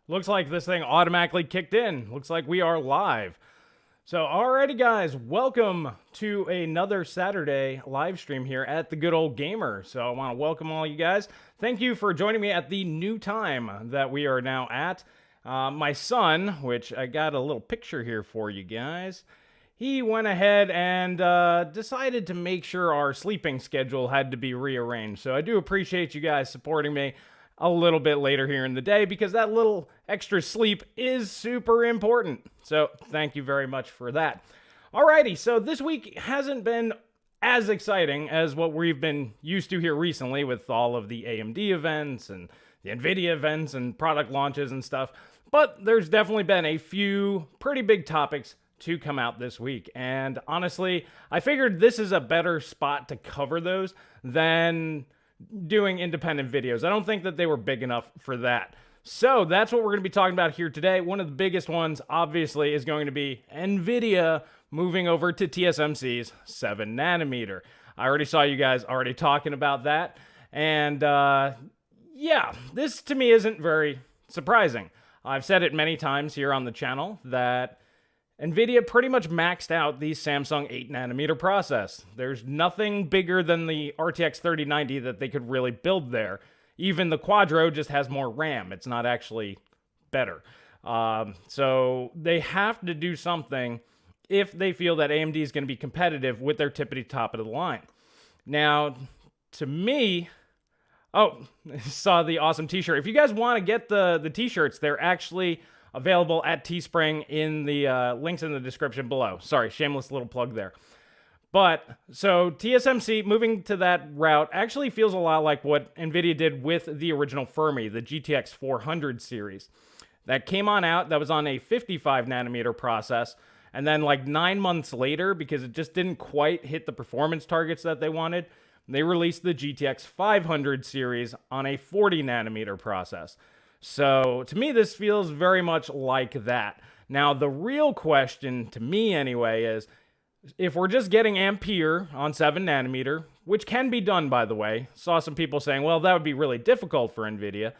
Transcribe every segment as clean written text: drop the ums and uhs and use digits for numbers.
Looks like this thing automatically kicked in. Looks like we are live. So, alrighty guys, welcome to another Saturday live stream here at the Good Old Gamer. So I want to welcome all you guys. Thank you for joining me at the new time that we are now at. My son, which I got a little picture here for you guys, he went ahead and decided to make sure our sleeping schedule had to be rearranged. So I do appreciate you guys supporting me a little bit later here in the day, because that little extra sleep is super important. So thank you very much for that. Alrighty, so this week hasn't been as exciting as what we've been used to here recently with all of the AMD events and the Nvidia events and product launches and stuff. But there's definitely been a few pretty big topics to come out this week. And honestly, I figured this is a better spot to cover those than doing independent videos. I don't think that they were big enough for that. So that's what we're going to be talking about here today. One of the biggest ones, obviously, is going to be Nvidia moving over to TSMC's 7nm. I already saw you guys already talking about that. And yeah, this to me isn't very surprising. I've said it many times here on the channel that Nvidia pretty much maxed out the Samsung 8nm process. There's nothing bigger than the RTX 3090 that they could really build there. Even the Quadro just has more RAM. It's not actually better. So they have to do something if they feel that AMD is going to be competitive with their tippity top of the line. Now, to me, oh, saw the awesome t-shirt. If you guys want to get the t-shirts, they're actually available at Teespring in the links in the description below. Sorry, shameless little plug there. But, so TSMC moving to that route actually feels a lot like what Nvidia did with the original Fermi, the GTX 400 series. That came on out, that was on a 55nm process, and then like 9 months later, because it just didn't quite hit the performance targets that they wanted, they released the GTX 500 series on a 40nm process. So, to me, this feels very much like that. Now, the real question, to me anyway, is if we're just getting Ampere on 7nm, which can be done, by the way. Saw some people saying, well, that would be really difficult for Nvidia.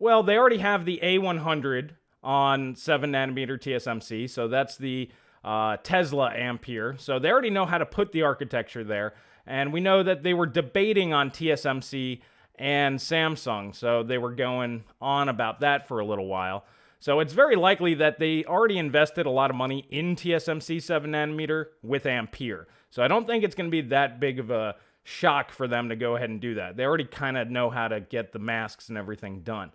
Well, they already have the A100 on 7nm TSMC, so that's the Tesla Ampere. So they already know how to put the architecture there. And we know that they were debating on TSMC and Samsung, so they were going on about that for a little while. So it's very likely that they already invested a lot of money in TSMC 7nm with Ampere. So I don't think it's going to be that big of a shock for them to go ahead and do that. They already kind of know how to get the masks and everything done.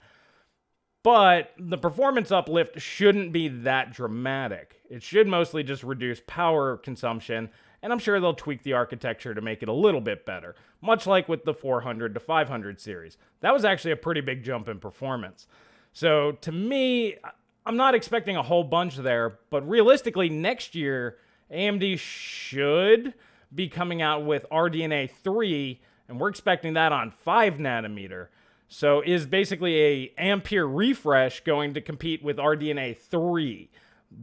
But the performance uplift shouldn't be that dramatic. It should mostly just reduce power consumption, and I'm sure they'll tweak the architecture to make it a little bit better, much like with the 400 to 500 series. That was actually a pretty big jump in performance. So to me, I'm not expecting a whole bunch there, but realistically, next year, AMD should be coming out with RDNA 3, and we're expecting that on 5nm. So is basically a Ampere refresh going to compete with RDNA 3?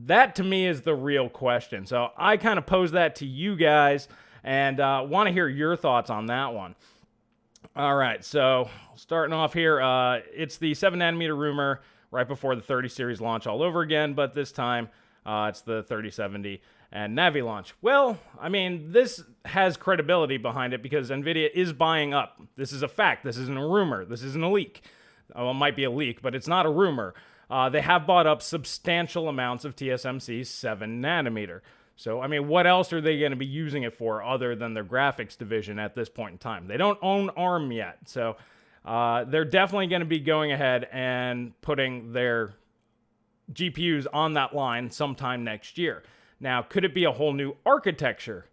That, to me, is the real question. So I kind of pose that to you guys and want to hear your thoughts on that one. All right, so starting off here, it's the 7nm rumor right before the 30 series launch all over again, but this time it's the 3070 and Navi launch. Well, I mean, this has credibility behind it because Nvidia is buying up. This is a fact. This isn't a rumor. This isn't a leak. Well, it might be a leak, but it's not a rumor. They have bought up substantial amounts of TSMC's 7nm. So, I mean, what else are they going to be using it for other than their graphics division at this point in time? They don't own ARM yet. So, they're definitely going to be going ahead and putting their GPUs on that line sometime next year. Now, could it be a whole new architecture?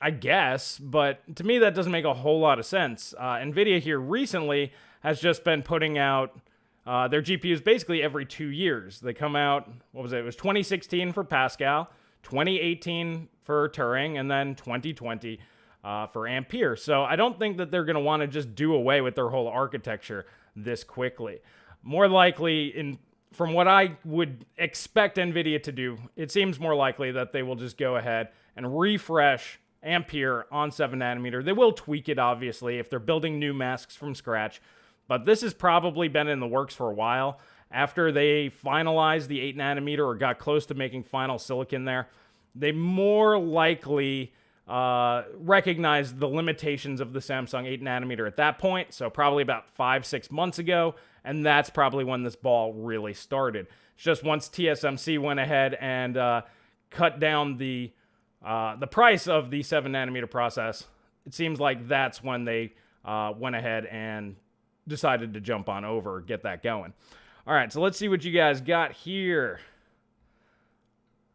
I guess, but to me that doesn't make a whole lot of sense. Nvidia here recently has just been putting out their GPUs basically every 2 years. They come out, what was it? It was 2016 for Pascal, 2018 for Turing, and then 2020 for Ampere. So I don't think that they're going to want to just do away with their whole architecture this quickly. More likely, from what I would expect Nvidia to do, it seems more likely that they will just go ahead and refresh Ampere on 7nm. They will tweak it, obviously, if they're building new masks from scratch. But this has probably been in the works for a while. after they finalized the 8nm or got close to making final silicon there, they more likely recognized the limitations of the Samsung 8nm at that point. So probably about 5-6 months ago. And that's probably when this ball really started. It's just once TSMC went ahead and cut down the price of the 7nm process, it seems like that's when they went ahead and decided to jump on over, get that going. All right, so let's see what you guys got here.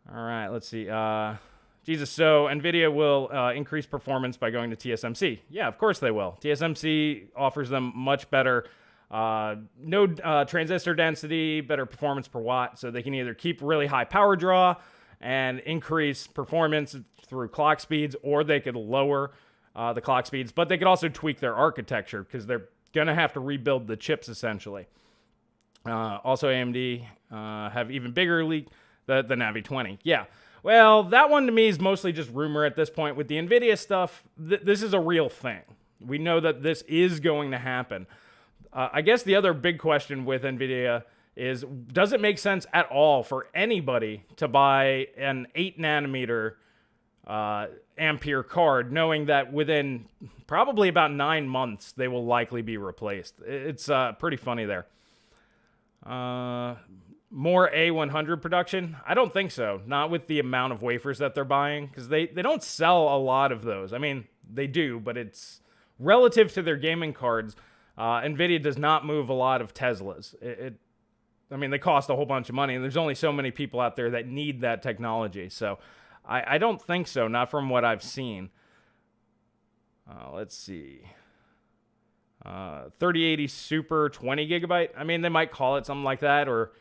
All right, let's see. Jesus, so Nvidia will increase performance by going to TSMC. Yeah, of course they will. TSMC offers them much better no transistor density, better performance per watt, so they can either keep really high power draw and increase performance through clock speeds, or they could lower the clock speeds, but they could also tweak their architecture because they're going to have to rebuild the chips essentially. Also, AMD have even bigger leak, the Navi 20. Yeah. Well, that one to me is mostly just rumor at this point. With the Nvidia stuff, this is a real thing. We know that this is going to happen. I guess the other big question with Nvidia is, does it make sense at all for anybody to buy an 8nm Ampere card, knowing that within probably about 9 months, they will likely be replaced? It's pretty funny there. More A100 production? I don't think so. Not with the amount of wafers that they're buying, because they don't sell a lot of those. I mean, they do, but it's relative to their gaming cards. Nvidia does not move a lot of Teslas. I mean, they cost a whole bunch of money, and there's only so many people out there that need that technology. So I don't think so, not from what I've seen. Let's see. 3080 Super 20 gigabyte. I mean, they might call it something like that, or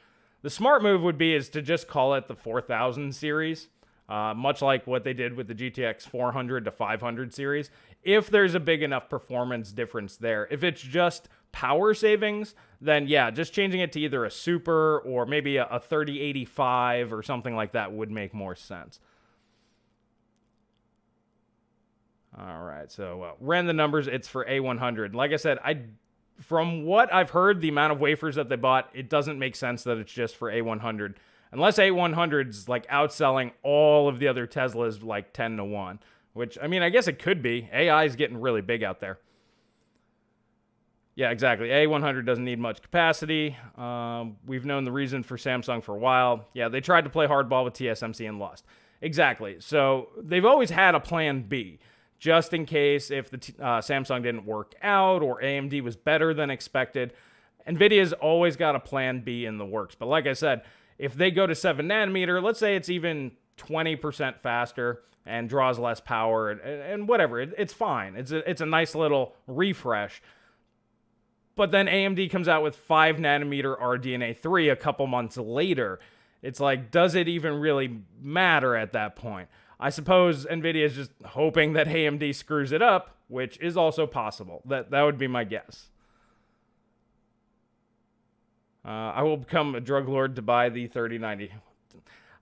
the smart move would be is to just call it the 4000 series, much like what they did with the GTX 400 to 500 series, if there's a big enough performance difference there. If it's just power savings, then yeah, just changing it to either a Super or maybe a 3085 or something like that would make more sense. All right, so ran the numbers. It's for A100. Like I said, from what I've heard, the amount of wafers that they bought, it doesn't make sense that it's just for A100. Unless A100's like outselling all of the other Teslas like 10-1. Which, I mean, I guess it could be. AI is getting really big out there. Yeah, exactly. A100 doesn't need much capacity. We've known the reason for Samsung for a while. Yeah, they tried to play hardball with TSMC and lost. Exactly. So they've always had a plan B, just in case if the Samsung didn't work out or AMD was better than expected. NVIDIA's always got a plan B in the works. But like I said, if they go to 7nm, let's say it's even 20% faster and draws less power and whatever, it's fine. It's a nice little refresh. But then AMD comes out with 5nm RDNA 3 a couple months later. It's like, does it even really matter at that point? I suppose NVIDIA is just hoping that AMD screws it up, which is also possible. That would be my guess. I will become a drug lord to buy the 3090.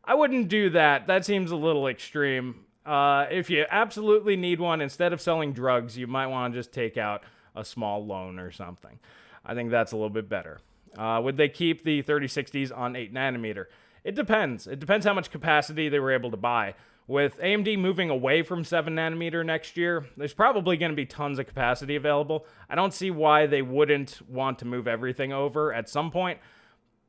I wouldn't do that. That seems a little extreme. If you absolutely need one, instead of selling drugs, you might want to just take out a small loan or something. I think that's a little bit better. Would they keep the 3060s on 8nm? It depends. It depends how much capacity they were able to buy. With AMD moving away from 7nm next year, there's probably going to be tons of capacity available. I don't see why they wouldn't want to move everything over at some point.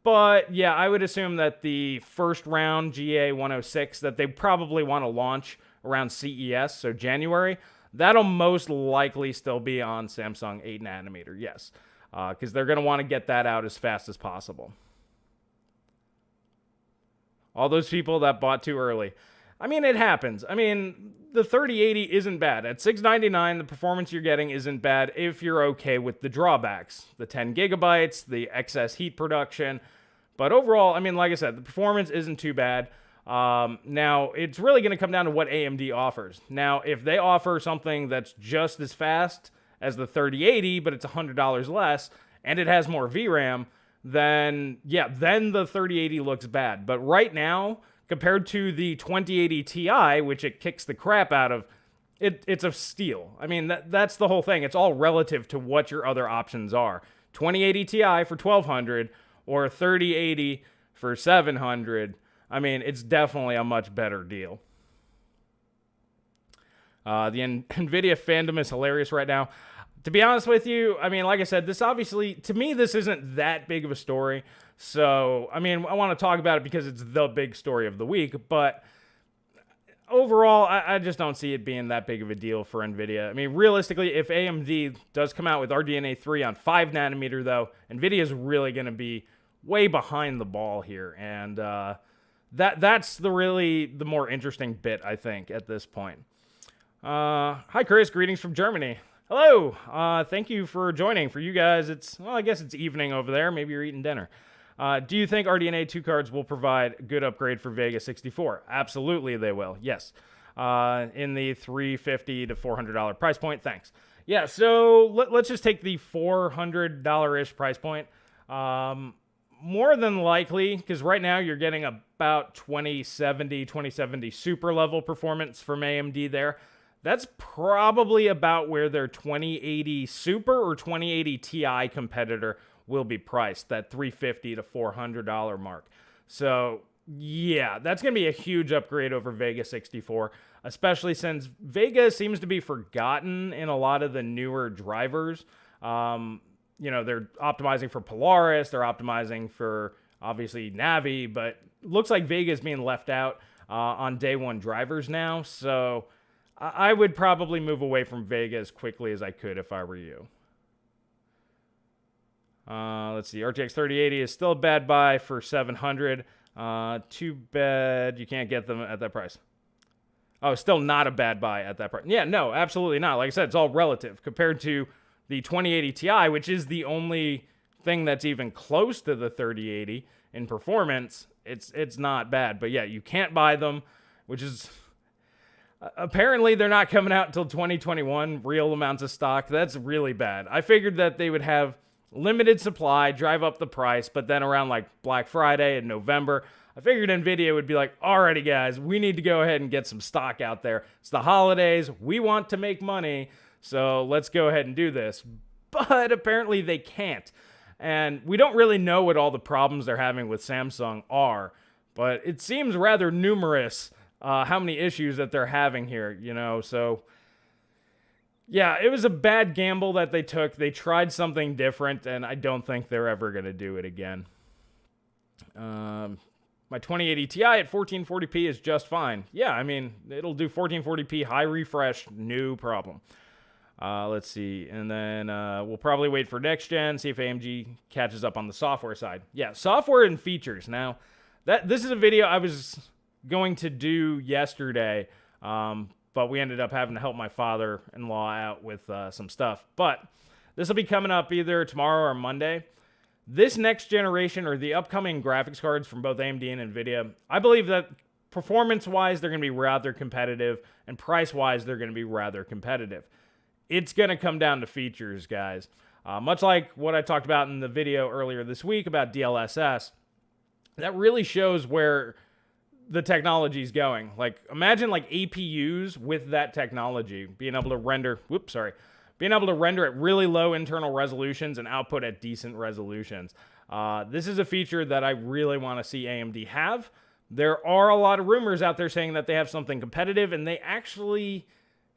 But yeah, I would assume that the first round GA 106 that they probably want to launch around CES, so January, that'll most likely still be on Samsung 8nm, yes. Because they're going to want to get that out as fast as possible. All those people that bought too early. I mean, it happens. I mean, the 3080 isn't bad. At $699, the performance you're getting isn't bad if you're okay with the drawbacks. The 10 gigabytes, the excess heat production. But overall, I mean, like I said, the performance isn't too bad. Now, it's really going to come down to what AMD offers. Now, if they offer something that's just as fast as the 3080, but it's $100 less, and it has more VRAM, then, yeah, then the 3080 looks bad. But right now, compared to the 2080 Ti, which it kicks the crap out of, it's a steal. I mean, that's the whole thing. It's all relative to what your other options are. 2080 Ti for $1,200 or 3080 for 700, I mean, it's definitely a much better deal. The Nvidia fandom is hilarious right now. To be honest with you, I mean, like I said, this obviously, to me, this isn't that big of a story. So, I mean, I want to talk about it because it's the big story of the week. But overall, I just don't see it being that big of a deal for Nvidia. I mean, realistically, if AMD does come out with RDNA 3 on 5nm, though, Nvidia is really going to be way behind the ball here. And that's the more interesting bit, I think, at this point. Hi, Chris. Greetings from Germany. Hello. Thank you for joining. For you guys, I guess it's evening over there. Maybe you're eating dinner. Do you think RDNA 2 cards will provide a good upgrade for Vega 64? Absolutely, they will. Yes. In the $350 to $400 price point. Thanks. Yeah, so let's just take the $400-ish price point. More than likely, because right now you're getting about 2070 super level performance from AMD there. That's probably about where their 2080 Super or 2080 Ti competitor will be priced, that $350 to $400 mark. So, yeah, that's going to be a huge upgrade over Vega 64, especially since Vega seems to be forgotten in a lot of the newer drivers. You know, they're optimizing for Polaris, they're optimizing for, obviously, Navi, but looks like Vega is being left out on day one drivers now, so I would probably move away from Vega as quickly as I could if I were you. Let's see. RTX 3080 is still a bad buy for 700. Too bad you can't get them at that price. Oh, still not a bad buy at that price. Yeah, no, absolutely not. Like I said, it's all relative compared to the 2080 Ti, which is the only thing that's even close to the 3080 in performance. It's not bad. But yeah, you can't buy them, which is... apparently, they're not coming out until 2021, real amounts of stock. That's really bad. I figured that they would have limited supply, drive up the price, but then around like Black Friday in November, I figured Nvidia would be like, alrighty guys, we need to go ahead and get some stock out there. It's the holidays. We want to make money, so let's go ahead and do this. But apparently they can't. And we don't really know what all the problems they're having with Samsung are, but it seems rather numerous how many issues that they're having here, you know, so yeah, it was a bad gamble that they took. They tried something different, and I don't think they're ever going to do it again. My 2080 Ti at 1440p is just fine. Yeah, I mean, it'll do 1440p high refresh, no problem. Let's see, and then we'll probably wait for next gen, see if AMD catches up on the software side. Yeah, software and features. Now, this is a video I was going to do yesterday, but we ended up having to help my father-in-law out with some stuff. But this will be coming up either tomorrow or Monday. This next generation, or the upcoming graphics cards from both AMD and Nvidia, I believe that performance-wise, they're going to be rather competitive, and price-wise, they're going to be rather competitive. It's going to come down to features, guys. Much like what I talked about in the video earlier this week about DLSS, that really shows where the technology is going. Like, imagine like APUs with that technology being able to render, being able to render at really low internal resolutions and output at decent resolutions. This is a feature that I really want to see AMD have. There are a lot of rumors out there saying that they have something competitive, and they actually,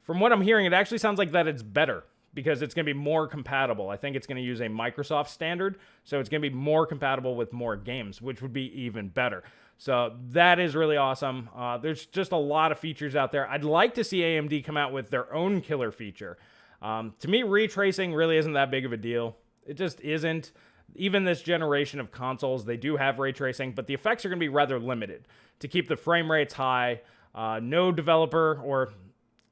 from what I'm hearing, it actually sounds like that it's better because it's going to be more compatible. I think it's going to use a Microsoft standard, so it's going to be more compatible with more games, which would be even better. So that is really awesome. There's just a lot of features out there. I'd like to see AMD come out with their own killer feature. To me, ray tracing really isn't that big of a deal. It just isn't. Even this generation of consoles, they do have ray tracing, but the effects are going to be rather limited to keep the frame rates high. No developer, or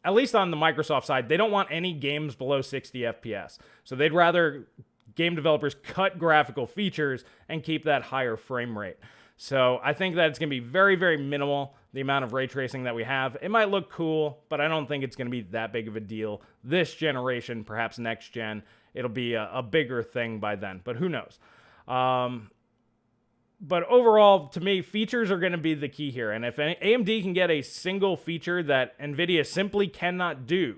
at least on the Microsoft side, they don't want any games below 60 FPS. So they'd rather game developers cut graphical features and keep that higher frame rate. So I think that it's going to be very, very minimal, the amount of ray tracing that we have. It might look cool, but I don't think it's going to be that big of a deal this generation. Perhaps next gen, it'll be a bigger thing by then, but who knows? But overall, to me, features are going to be the key here. And if AMD can get a single feature that NVIDIA simply cannot do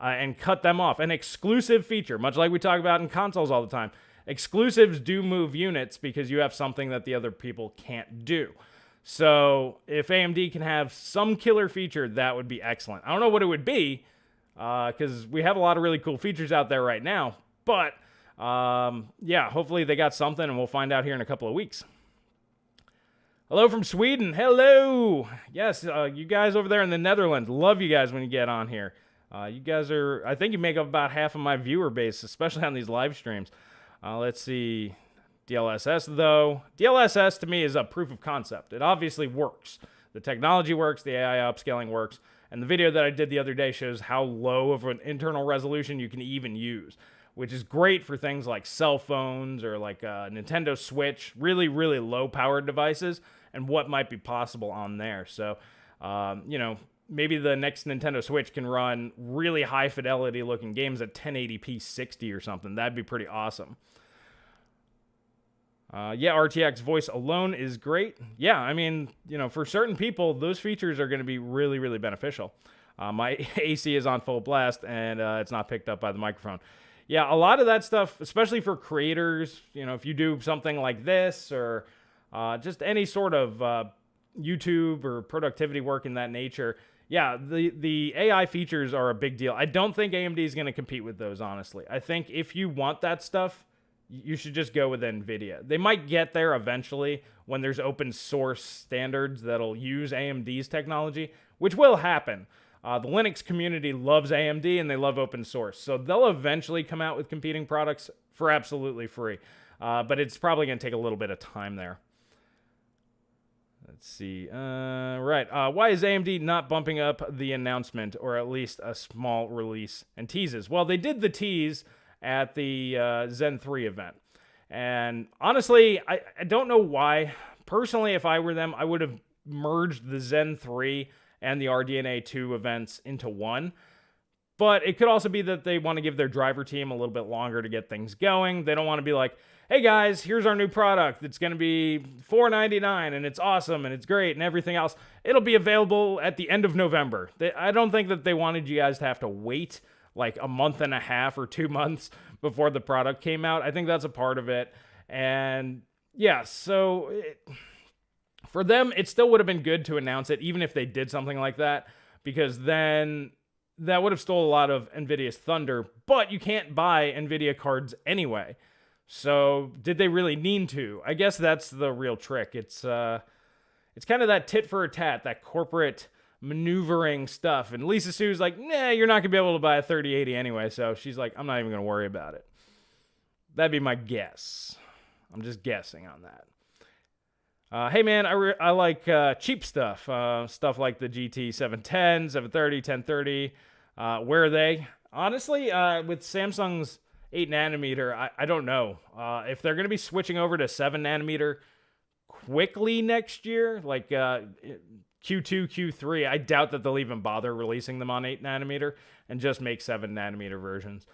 and cut them off, an exclusive feature, much like we talk about in consoles all the time, exclusives do move units because you have something that the other people can't do. So if AMD can have some killer feature, that would be excellent. I don't know what it would be, because we have a lot of really cool features out there right now. But yeah, hopefully they got something, and we'll find out here in a couple of weeks. Hello from Sweden. Hello. Yes, you guys over there in the Netherlands. Love you guys when you get on here. You guys are, I think you make up about half of my viewer base, especially on these live streams. Let's see. DLSS, though. DLSS, to me, is a proof of concept. It obviously works. The technology works. The AI upscaling works. And the video that I did the other day shows how low of an internal resolution you can even use, which is great for things like cell phones or like a Nintendo Switch, really, really low-powered devices, and what might be possible on there. So, you know, maybe the next Nintendo Switch can run really high-fidelity looking games at 1080p 60 or something. That'd be pretty awesome. Yeah, RTX voice alone is great. Yeah, I mean, you know, for certain people, those features are going to be really, really beneficial. My AC is on full blast, and it's not picked up by the microphone. Yeah, a lot of that stuff, especially for creators, you know, if you do something like this or just any sort of YouTube or productivity work in that nature, yeah, the AI features are a big deal. I don't think AMD is going to compete with those, honestly. I think if you want that stuff, you should just go with Nvidia. They might get there eventually when there's open source standards that'll use AMD's technology, which will happen. The Linux community loves AMD and they love open source. So they'll eventually come out with competing products for absolutely free. But it's probably going to take a little bit of time there. Let's see. Right. Why is AMD not bumping up the announcement or at least a small release and teases? Well, they did the tease at the Zen 3 event. And honestly, I don't know why. Personally, if I were them, I would have merged the Zen 3 and the RDNA 2 events into one. But it could also be that they want to give their driver team a little bit longer to get things going. They don't want to be like, hey guys, here's our new product. It's going to be $499 and it's awesome and it's great and everything else. It'll be available at the end of November. I don't think that they wanted you guys to have to wait like a month and a half or 2 months before the product came out. I think that's a part of it. And yeah, so for them, it still would have been good to announce it, even if they did something like that, because then that would have stole a lot of NVIDIA's thunder, but you can't buy NVIDIA cards anyway. So did they really need to? I guess that's the real trick. It's kind of that tit for a tat, that corporate maneuvering stuff. And Lisa Sue's like, nah, you're not going to be able to buy a 3080 anyway. So she's like, I'm not even going to worry about it. That'd be my guess. I'm just guessing on that. Hey, man, I like cheap stuff. Stuff like the GT 710, 730, 1030. Where are they? Honestly, with Samsung's 8nm, I don't know. If they're going to be switching over to 7nm quickly next year, like Q2, Q3, I doubt that they'll even bother releasing them on 8nm and just make 7nm versions.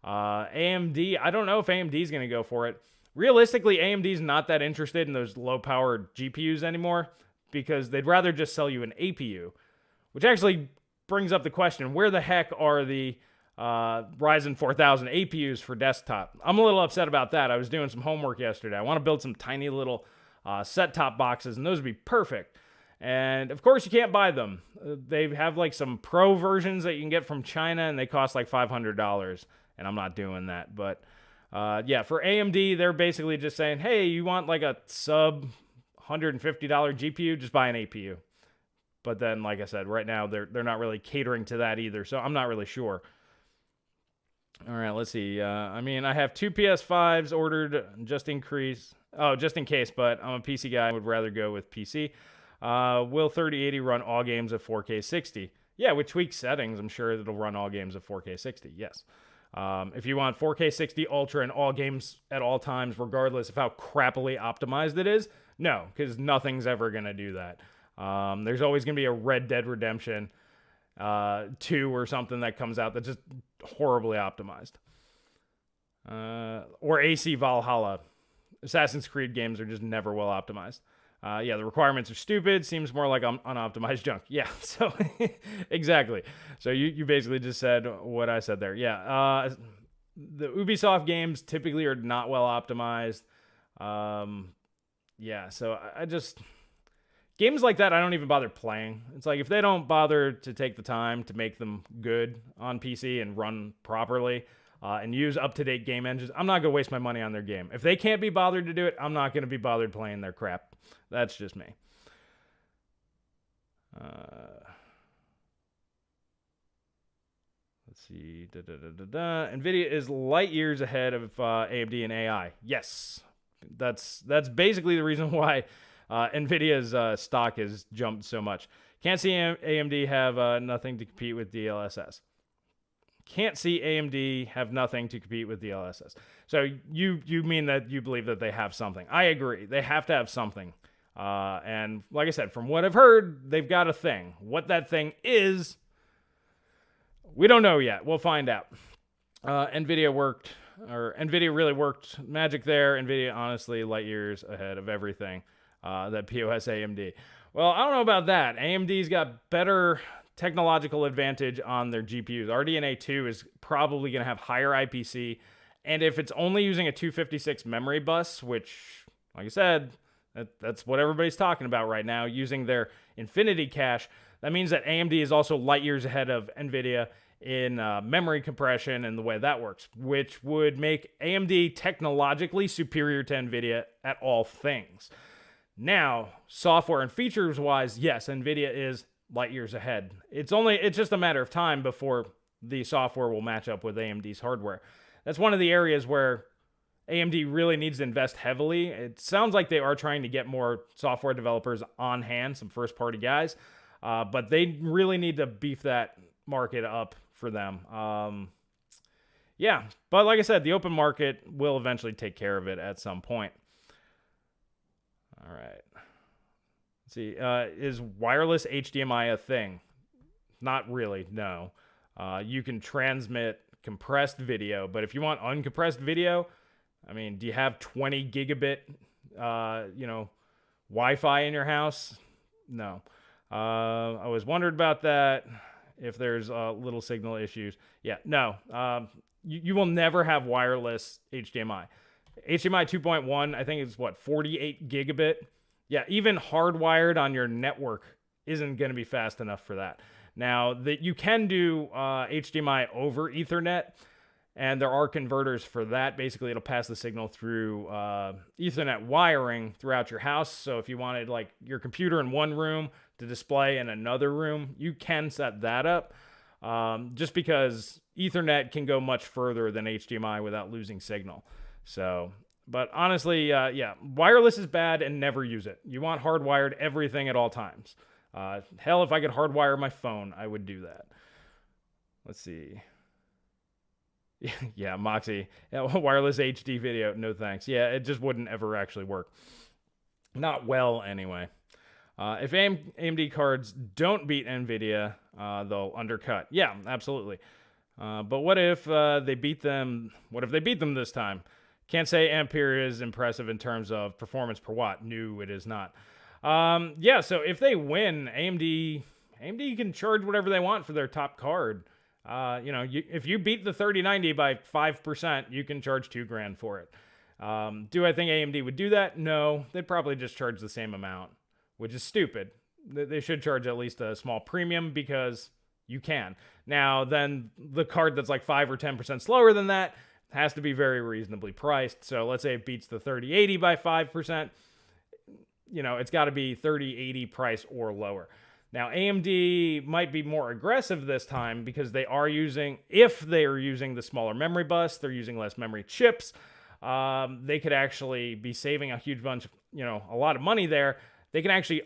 AMD, I don't know if AMD is going to go for it. Realistically, AMD's not that interested in those low-powered GPUs anymore because they'd rather just sell you an APU, which actually brings up the question, where the heck are the Ryzen 4000 APUs for desktop? I'm a little upset about that. I was doing some homework yesterday. I want to build some tiny little set-top boxes, and those would be perfect. And, of course, you can't buy them. They have, like, some pro versions that you can get from China, and they cost, like, $500, and I'm not doing that. But, yeah, for AMD, they're basically just saying, hey, you want, like, a sub-$150 GPU? Just buy an APU. But then, like I said, right now, they're not really catering to that either, so I'm not really sure. All right, let's see. I mean, I have 2 PS5s ordered just in case, but I'm a PC guy. I would rather go with PC. Will 3080 run all games at 4K 60? Yeah, with tweaked settings, I'm sure it'll run all games at 4K 60, yes. If you want 4K 60 Ultra and all games at all times, regardless of how crappily optimized it is, no, because nothing's ever going to do that. There's always going to be a Red Dead Redemption 2 or something that comes out that's just horribly optimized. Or AC Valhalla. Assassin's Creed games are just never well optimized. Yeah, the requirements are stupid. Seems more like unoptimized junk. Yeah, so exactly. So you basically just said what I said there. Yeah. the Ubisoft games typically are not well optimized. Yeah, so I just games like that I don't even bother playing. It's like if they don't bother to take the time to make them good on PC and run properly and use up-to-date game engines, I'm not going to waste my money on their game. If they can't be bothered to do it, I'm not going to be bothered playing their crap. That's just me. Let's see. Nvidia is light years ahead of AMD and AI. Yes, that's basically the reason why Nvidia's stock has jumped so much. Can't see AMD have nothing to compete with DLSS. Can't see AMD have nothing to compete with DLSS. So you mean that you believe that they have something? I agree. They have to have something. And like I said, from what I've heard, they've got a thing. What that thing is, we don't know yet. We'll find out. Nvidia really worked magic there. Nvidia, honestly, light years ahead of everything that POS AMD. Well, I don't know about that. AMD's got better technological advantage on their GPUs. RDNA 2 is probably going to have higher IPC. And if it's only using a 256 memory bus, which, like I said, that's what everybody's talking about right now, using their Infinity cache, that means that AMD is also light years ahead of Nvidia in memory compression and the way that works, which would make AMD technologically superior to Nvidia at all things. Now, software and features wise, yes, Nvidia is light years ahead. It's just a matter of time before the software will match up with AMD's hardware. That's one of the areas where AMD really needs to invest heavily. It sounds like they are trying to get more software developers on hand, some first-party guys, but they really need to beef that market up for them. Yeah, but like I said, the open market will eventually take care of it at some point. All right. Let's see. Is wireless HDMI a thing? Not really, no. You can transmit compressed video, but if you want uncompressed video, I mean, do you have 20 gigabit, Wi-Fi in your house? No. I always wondered about that. If there's little signal issues. Yeah, no. You will never have wireless HDMI. HDMI 2.1, I think it's 48 gigabit. Yeah, even hardwired on your network isn't going to be fast enough for that. Now, you can do HDMI over Ethernet, and there are converters for that. Basically, it'll pass the signal through Ethernet wiring throughout your house. So if you wanted like your computer in one room to display in another room, you can set that up. Just because Ethernet can go much further than HDMI without losing signal. So, but honestly, yeah, wireless is bad and never use it. You want hardwired everything at all times. Hell, if I could hardwire my phone, I would do that. Let's see. Yeah, Moxie. Wireless HD video, no thanks. Yeah, it just wouldn't ever actually work. Not well, anyway. If AMD cards don't beat Nvidia, they'll undercut. Yeah, absolutely. But what if they beat them? What if they beat them this time? Can't say Ampere is impressive in terms of performance per watt. No, it is not. Yeah, so if they win, AMD can charge whatever they want for their top card. If you beat the 3090 by 5%, you can charge $2,000 for it. Do I think AMD would do that? No, they'd probably just charge the same amount, which is stupid. They should charge at least a small premium because you can. Now, then the card that's like 5 or 10% slower than that has to be very reasonably priced. So let's say it beats the 3080 by 5%. It's got to be 3080 price or lower. Now, AMD might be more aggressive this time because if they are using the smaller memory bus, they're using less memory chips. They could actually be saving a huge bunch, a lot of money there. They can actually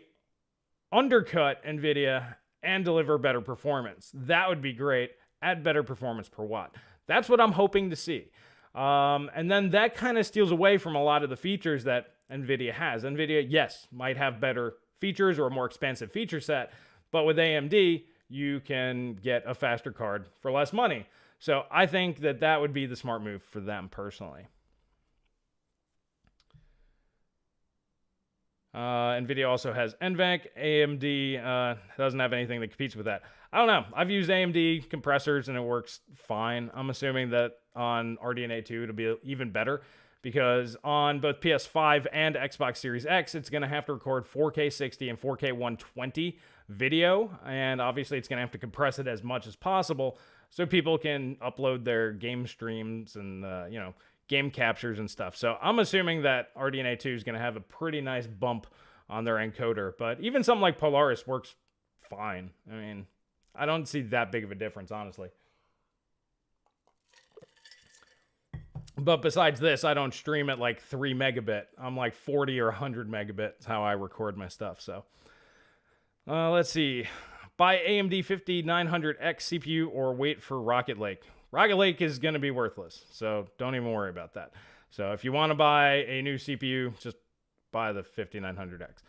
undercut Nvidia and deliver better performance. That would be great at better performance per watt. That's what I'm hoping to see. And then that kind of steals away from a lot of the features that Nvidia has. Nvidia, yes, might have better features or a more expansive feature set, but with AMD, you can get a faster card for less money. So I think that would be the smart move for them personally. Nvidia also has NVENC. AMD doesn't have anything that competes with that. I don't know. I've used AMD compressors and it works fine. I'm assuming that on RDNA 2 it'll be even better because on both PS5 and Xbox Series X, it's going to have to record 4K 60 and 4K 120 video. And obviously it's going to have to compress it as much as possible so people can upload their game streams and, game captures and stuff. So I'm assuming that RDNA 2 is going to have a pretty nice bump on their encoder. But even something like Polaris works fine. I mean, I don't see that big of a difference, honestly. But besides this, I don't stream at like 3 megabit. I'm like 40 or 100 megabits how I record my stuff. So let's see. Buy AMD 5900X CPU or wait for Rocket Lake. Rocket Lake is going to be worthless, so don't even worry about that. So if you want to buy a new CPU, just buy the 5900X.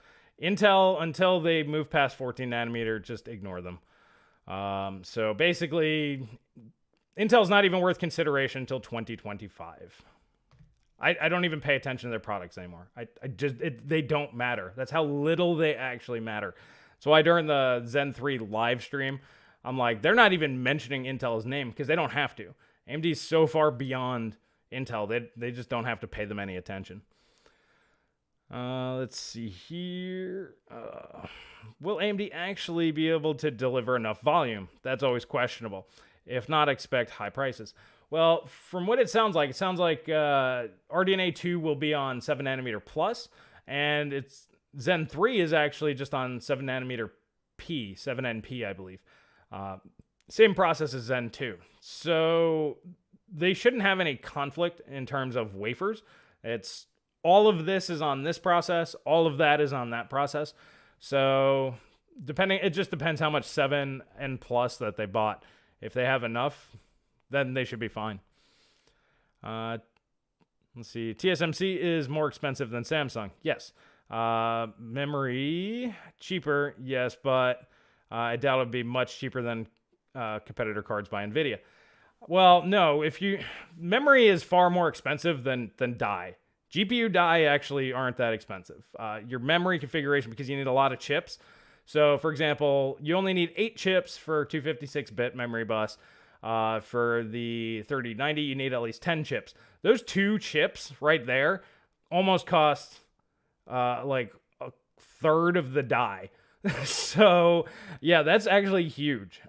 Intel, until they move past 14 nanometer, just ignore them. So basically, Intel's not even worth consideration until 2025. I don't even pay attention to their products anymore. They don't matter. That's how little they actually matter. So why during the Zen 3 live stream, I'm like, they're not even mentioning Intel's name because they don't have to. AMD's so far beyond Intel, they just don't have to pay them any attention. Let's see here. Will AMD actually be able to deliver enough volume? That's always questionable. If not, expect high prices. Well, from what it sounds like RDNA 2 will be on 7nm plus, and it's Zen 3 is actually just on 7nm P, 7NP, I believe. Same process as Zen 2. So they shouldn't have any conflict in terms of wafers. It's all of this is on this process. All of that is on that process. So it just depends how much 7 and plus that they bought. If they have enough, then they should be fine. Let's see. TSMC is more expensive than Samsung. Yes. Memory, cheaper. Yes, but I doubt it would be much cheaper than competitor cards by Nvidia. Well, no. Memory is far more expensive than die. GPU die actually aren't that expensive. Your memory configuration, because you need a lot of chips. So, for example, you only need 8 chips for 256-bit memory bus. For the 3090, you need at least 10 chips. Those 2 chips right there almost cost like a third of the die. So, yeah, that's actually huge.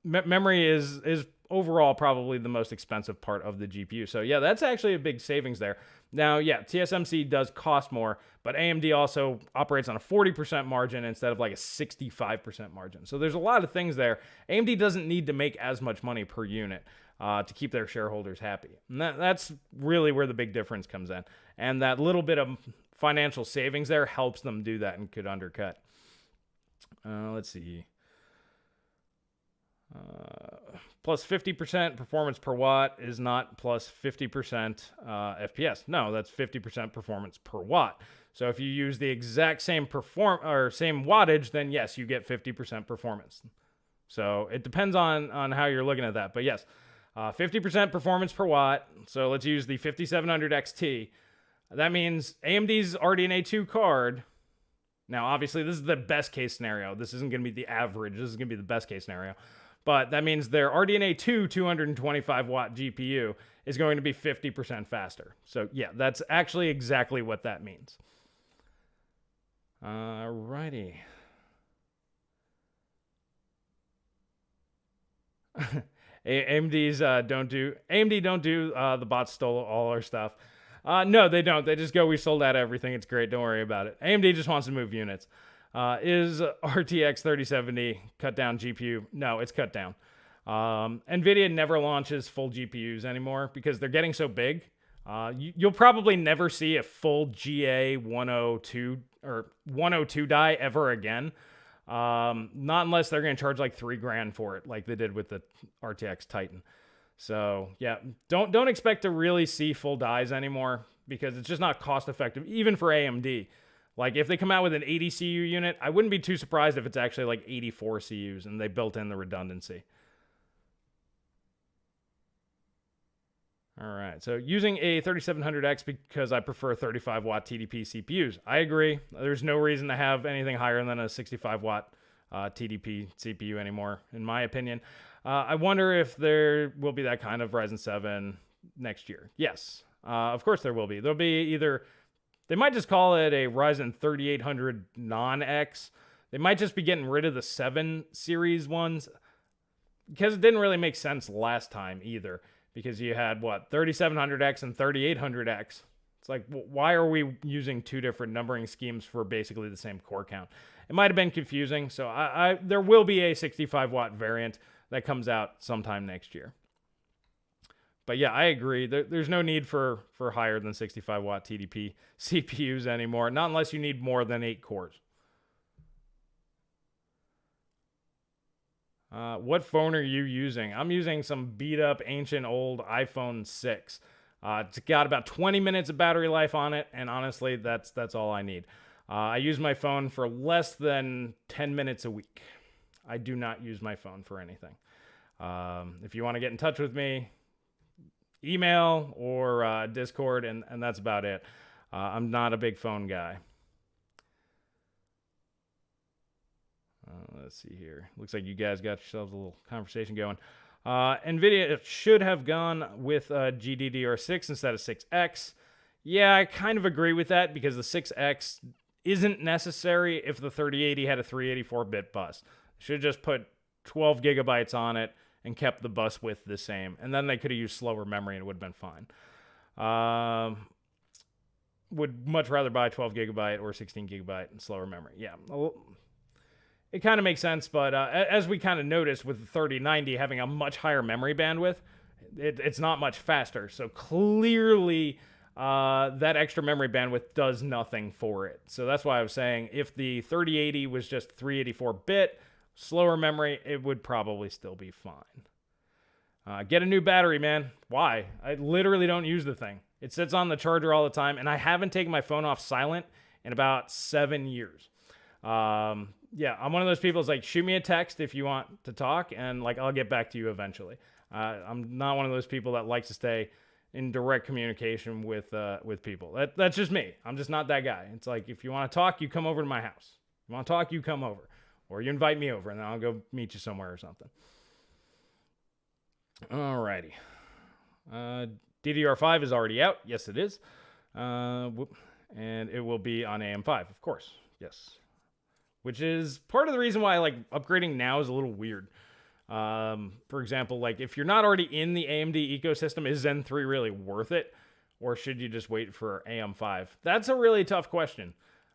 Memory is overall probably the most expensive part of the GPU. So, yeah, that's actually a big savings there. Now, yeah, TSMC does cost more, but AMD also operates on a 40% margin instead of like a 65% margin. So there's a lot of things there. AMD doesn't need to make as much money per unit to keep their shareholders happy. And that's really where the big difference comes in. And that little bit of financial savings there helps them do that and could undercut. Let's see. Plus 50% performance per watt is not plus 50% FPS. No, that's 50% performance per watt. So if you use the exact same same wattage, then yes, you get 50% performance. So it depends on how you're looking at that. But yes, 50% performance per watt. So let's use the 5700 XT. That means AMD's RDNA 2 card. Now, obviously, this is the best case scenario. This isn't going to be the average. This is going to be the best case scenario. But that means their RDNA 2 225 watt GPU is going to be 50% faster. So yeah, that's actually exactly what that means. Alrighty. AMD don't do the bots stole all our stuff. No, they don't. They just go, we sold out everything. It's great. Don't worry about it. AMD just wants to move units. Is RTX 3070 cut down GPU? No, it's cut down. Nvidia never launches full GPUs anymore because they're getting so big. You'll probably never see a full GA 102 or 102 die ever again. Not unless they're going to charge like $3,000 for it, like they did with the RTX Titan. So yeah, don't expect to really see full dies anymore because it's just not cost effective, even for AMD. Like, if they come out with an 80 CU unit, I wouldn't be too surprised if it's actually like 84 CUs and they built in the redundancy. All right, so using a 3700X because I prefer 35 watt TDP CPUs. I agree. There's no reason to have anything higher than a 65 watt TDP CPU anymore, in my opinion. I wonder if there will be that kind of Ryzen 7 next year. Yes, of course there will be. There'll be either, they might just call it a Ryzen 3800 non-X. They might just be getting rid of the 7 series ones because it didn't really make sense last time either, because you had, what, 3700X and 3800X. It's like, why are we using two different numbering schemes for basically the same core count? It might have been confusing, so there will be a 65 watt variant that comes out sometime next year. But yeah, I agree. There's no need for higher than 65 watt TDP CPUs anymore, not unless you need more than 8 cores. What phone are you using? I'm using some beat up ancient old iPhone 6. It's got about 20 minutes of battery life on it, and honestly, that's all I need. I use my phone for less than 10 minutes a week. I do not use my phone for anything. If you want to get in touch with me, email or Discord, and that's about it. I'm not a big phone guy. Let's see here. Looks like you guys got yourselves a little conversation going. Nvidia should have gone with GDDR6 instead of 6X. Yeah, I kind of agree with that because the 6X isn't necessary if the 3080 had a 384-bit bus. Should have just put 12 gigabytes on it and kept the bus width the same. And then they could have used slower memory and it would have been fine. Would much rather buy 12 gigabyte or 16 gigabyte and slower memory. Yeah, it kind of makes sense, but as we kind of noticed with the 3090 having a much higher memory bandwidth, it's not much faster. So clearly that extra memory bandwidth does nothing for it. So that's why I was saying if the 3080 was just 384-bit, slower memory, it would probably still be fine. Get a new battery, man. Why? I literally don't use the thing. It sits on the charger all the time, and I haven't taken my phone off silent in about 7 years. Yeah, I'm one of those people that's like, shoot me a text if you want to talk, and like I'll get back to you eventually. I'm not one of those people that likes to stay in direct communication with people. That's just me. I'm just not that guy. It's like, if you want to talk, you come over to my house. If you want to talk, you come over. Or you invite me over, and then I'll go meet you somewhere or something. Alrighty. DDR5 is already out. Yes, it is. And it will be on AM5, of course. Yes. Which is part of the reason why like upgrading now is a little weird. For example, like if you're not already in the AMD ecosystem, is Zen 3 really worth it? Or should you just wait for AM5? That's a really tough question.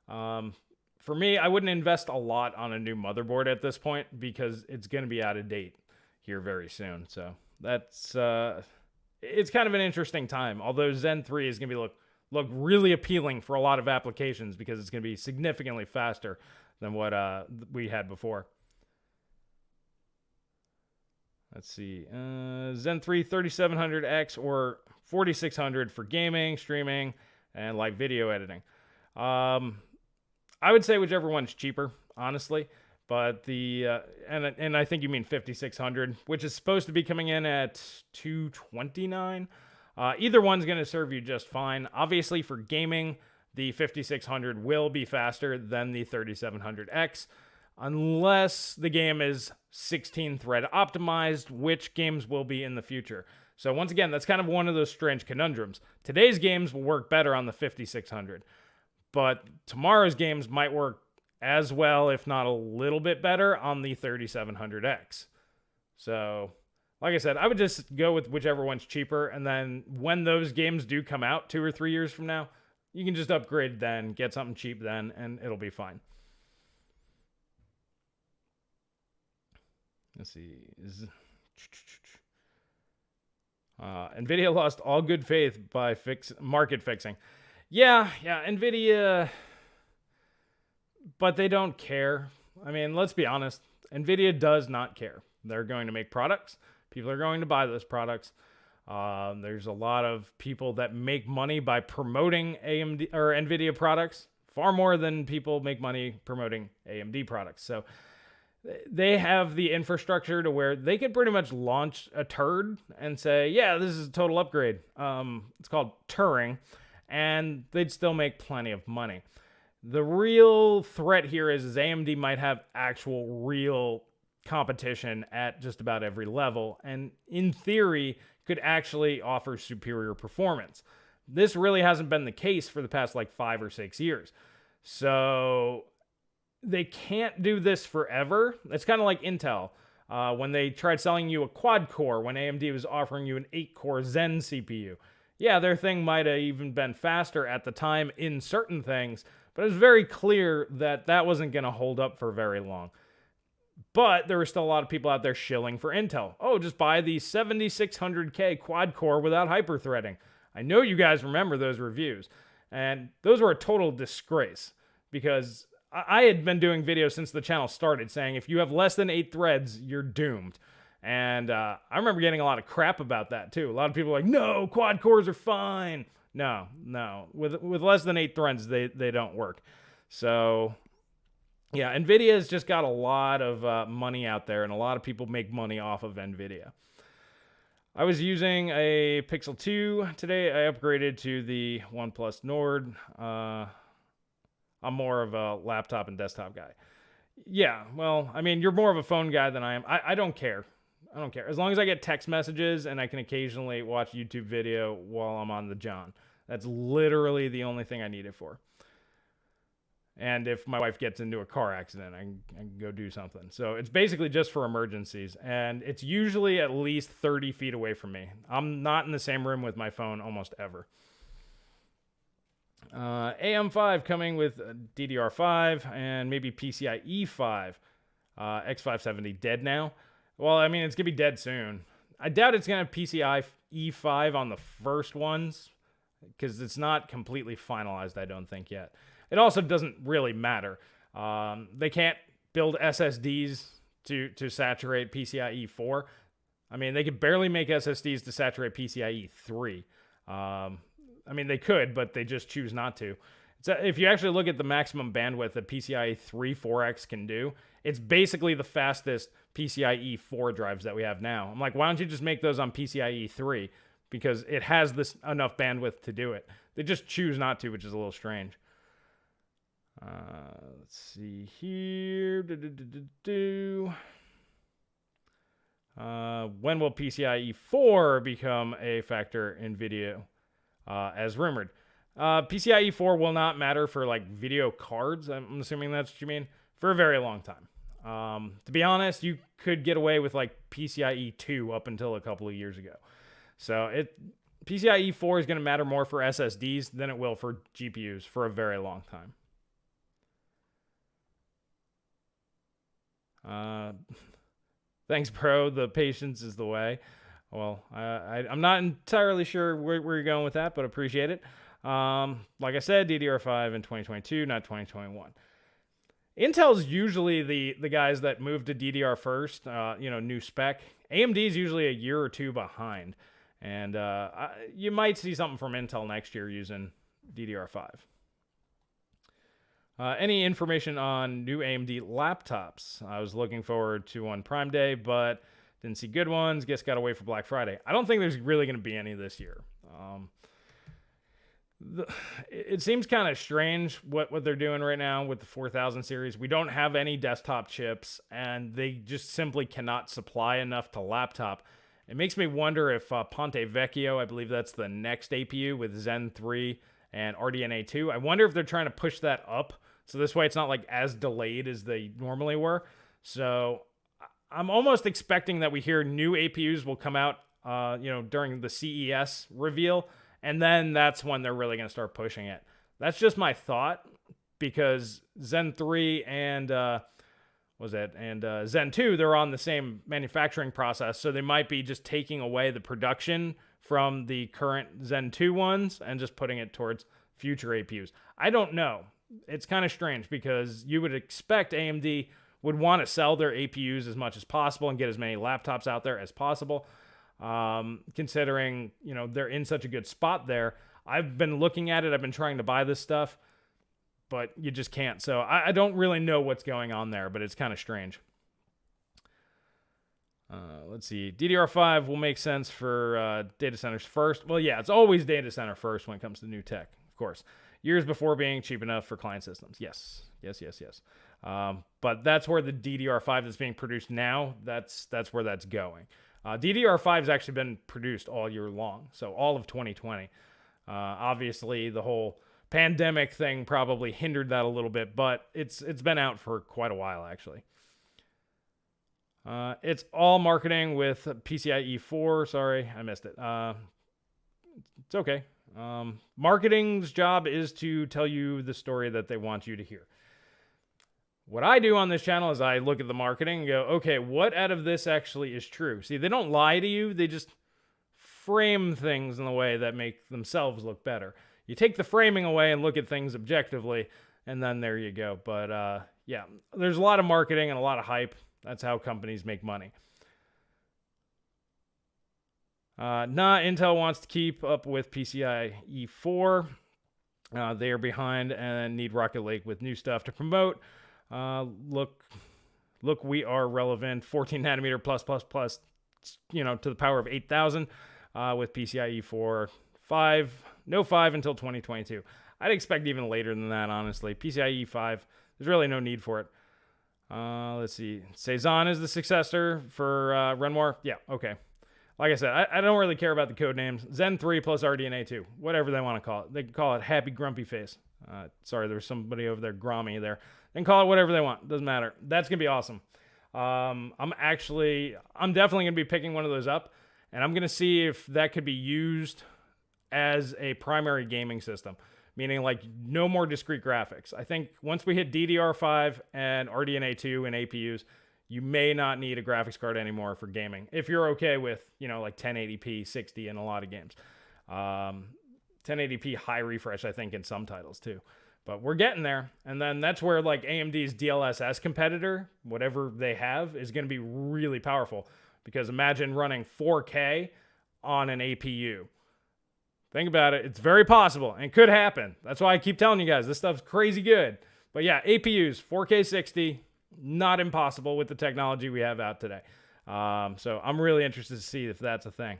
For me, I wouldn't invest a lot on a new motherboard at this point because it's going to be out of date here very soon. So that's it's kind of an interesting time. Although Zen 3 is going to be look really appealing for a lot of applications because it's going to be significantly faster than what we had before. Let's see. Zen 3 3700X or 4600 for gaming, streaming, and live video editing. I would say whichever one's cheaper, honestly. But the and I think you mean 5600, which is supposed to be coming in at $229. Either one's going to serve you just fine. Obviously, for gaming, the 5600 will be faster than the 3700X, unless the game is 16-thread optimized, which games will be in the future. So once again, that's kind of one of those strange conundrums. Today's games will work better on the 5600, but tomorrow's games might work as well, if not a little bit better, on the 3700X. So, like I said, I would just go with whichever one's cheaper, and then when those games do come out 2 or 3 years from now, you can just upgrade then, get something cheap then, and it'll be fine. Let's see. Nvidia lost all good faith by market fixing. Yeah, Nvidia, but they don't care. I mean, let's be honest. Nvidia does not care. They're going to make products. People are going to buy those products. There's a lot of people that make money by promoting AMD or Nvidia products, far more than people make money promoting AMD products. So they have the infrastructure to where they could pretty much launch a turd and say, yeah, this is a total upgrade. It's called Turing, and they'd still make plenty of money. The real threat here is AMD might have actual real competition at just about every level, and in theory could actually offer superior performance. This really hasn't been the case for the past like 5 or 6 years. So they can't do this forever. It's kind of like Intel when they tried selling you a quad core when AMD was offering you an 8-core Zen CPU. Yeah, their thing might have even been faster at the time in certain things, but it was very clear that that wasn't going to hold up for very long. But there were still a lot of people out there shilling for Intel. Oh, just buy the 7600K quad core without hyper-threading. I know you guys remember those reviews. And those were a total disgrace because I had been doing videos since the channel started saying if you have less than 8 threads, you're doomed. And I remember getting a lot of crap about that too. A lot of people were like, no, quad cores are fine. No. With less than 8 threads, they don't work. So yeah, Nvidia has just got a lot of money out there, and a lot of people make money off of Nvidia. I was using a Pixel 2 today. I upgraded to the OnePlus Nord. I'm more of a laptop and desktop guy. Yeah, well, I mean, you're more of a phone guy than I am. I don't care. I don't care. As long as I get text messages and I can occasionally watch YouTube video while I'm on the John. That's literally the only thing I need it for. And if my wife gets into a car accident, I can go do something. So it's basically just for emergencies. And it's usually at least 30 feet away from me. I'm not in the same room with my phone almost ever. AM5 coming with DDR5 and maybe PCIe 5. X570 dead now. Well, I mean, it's going to be dead soon. I doubt it's going to have PCIe 5 on the first ones because it's not completely finalized, I don't think, yet. It also doesn't really matter. They can't build SSDs to saturate PCIe 4. I mean, they could barely make SSDs to saturate PCIe 3. I mean, they could, but they just choose not to. If you actually look at the maximum bandwidth that PCIe 3 4X can do, it's basically the fastest PCIe 4 drives that we have now. I'm like, why don't you just make those on PCIe 3? Because it has enough bandwidth to do it. They just choose not to, which is a little strange. Let's see here. When will PCIe 4 become a factor in video, as rumored? PCIe 4 will not matter for like video cards. I'm assuming that's what you mean, for a very long time. To be honest, you could get away with like PCIe 2 up until a couple of years ago. So PCIe 4 is going to matter more for SSDs than it will for GPUs for a very long time. Thanks, bro. The patience is the way. Well, I'm not entirely sure where you're going with that, but appreciate it. Like I said, DDR5 in 2022, not 2021. Intel's usually the guys that move to DDR first, new spec. AMD is usually a year or two behind. And you might see something from Intel next year using DDR5. Any information on new AMD laptops? I was looking forward to on Prime Day, but didn't see good ones. Guess got to wait for Black Friday. I don't think there's really going to be any this year. It seems kind of strange what they're doing right now with the 4000 series. We don't have any desktop chips, and they just simply cannot supply enough to laptop. It makes me wonder if Ponte Vecchio, I believe that's the next APU with Zen 3 and RDNA 2. I wonder if they're trying to push that up, so this way it's not like as delayed as they normally were. So I'm almost expecting that we hear new APUs will come out, during the CES reveal, and then that's when they're really going to start pushing it. That's just my thought, because Zen 3 and Zen 2, they're on the same manufacturing process, so they might be just taking away the production from the current Zen 2 ones and just putting it towards future APUs. I don't know. It's kind of strange because you would expect AMD would want to sell their APUs as much as possible and get as many laptops out there as possible. Considering, they're in such a good spot there. I've been looking at it. I've been trying to buy this stuff, but you just can't. So I don't really know what's going on there, but it's kind of strange. Let's see. DDR5 will make sense for data centers first. Well, yeah, it's always data center first when it comes to new tech, of course. Years before being cheap enough for client systems. Yes. But that's where the DDR5 that's being produced now, that's where that's going. DDR5 has actually been produced all year long, so all of 2020. Obviously, the whole pandemic thing probably hindered that a little bit, but it's been out for quite a while, actually. It's all marketing with PCIe 4. Sorry, I missed it. It's okay. Marketing's job is to tell you the story that they want you to hear. What I do on this channel is I look at the marketing and go, okay, what out of this actually is true? See, they don't lie to you. They just frame things in the way that make themselves look better. You take the framing away and look at things objectively, and then there you go. But yeah, there's a lot of marketing and a lot of hype. That's how companies make money. Intel wants to keep up with PCIe 4. They are behind and need Rocket Lake with new stuff to promote. Look, we are relevant. 14 nanometer plus, to the power of 8,000 with PCIe 4. 5, no 5 until 2022. I'd expect even later than that, honestly. PCIe 5, there's really no need for it. Let's see. Cezanne is the successor for Renoir. Yeah, okay. Like I said, I don't really care about the code names. Zen 3 plus RDNA 2, whatever they want to call it. They can call it Happy Grumpy Face. Sorry, there's somebody over there, Grommy there. They can call it whatever they want. Doesn't matter. That's going to be awesome. I'm definitely going to be picking one of those up, and I'm going to see if that could be used as a primary gaming system. Meaning like no more discrete graphics. I think once we hit DDR5 and RDNA 2 and APUs, you may not need a graphics card anymore for gaming. If you're okay with, like 1080p 60 in a lot of games. 1080p high refresh, I think, in some titles too. But we're getting there. And then that's where like AMD's DLSS competitor, whatever they have, is going to be really powerful. Because imagine running 4K on an APU. Think about it. It's very possible and could happen. That's why I keep telling you guys, this stuff's crazy good. But yeah, APUs, 4K 60, not impossible with the technology we have out today. So I'm really interested to see if that's a thing.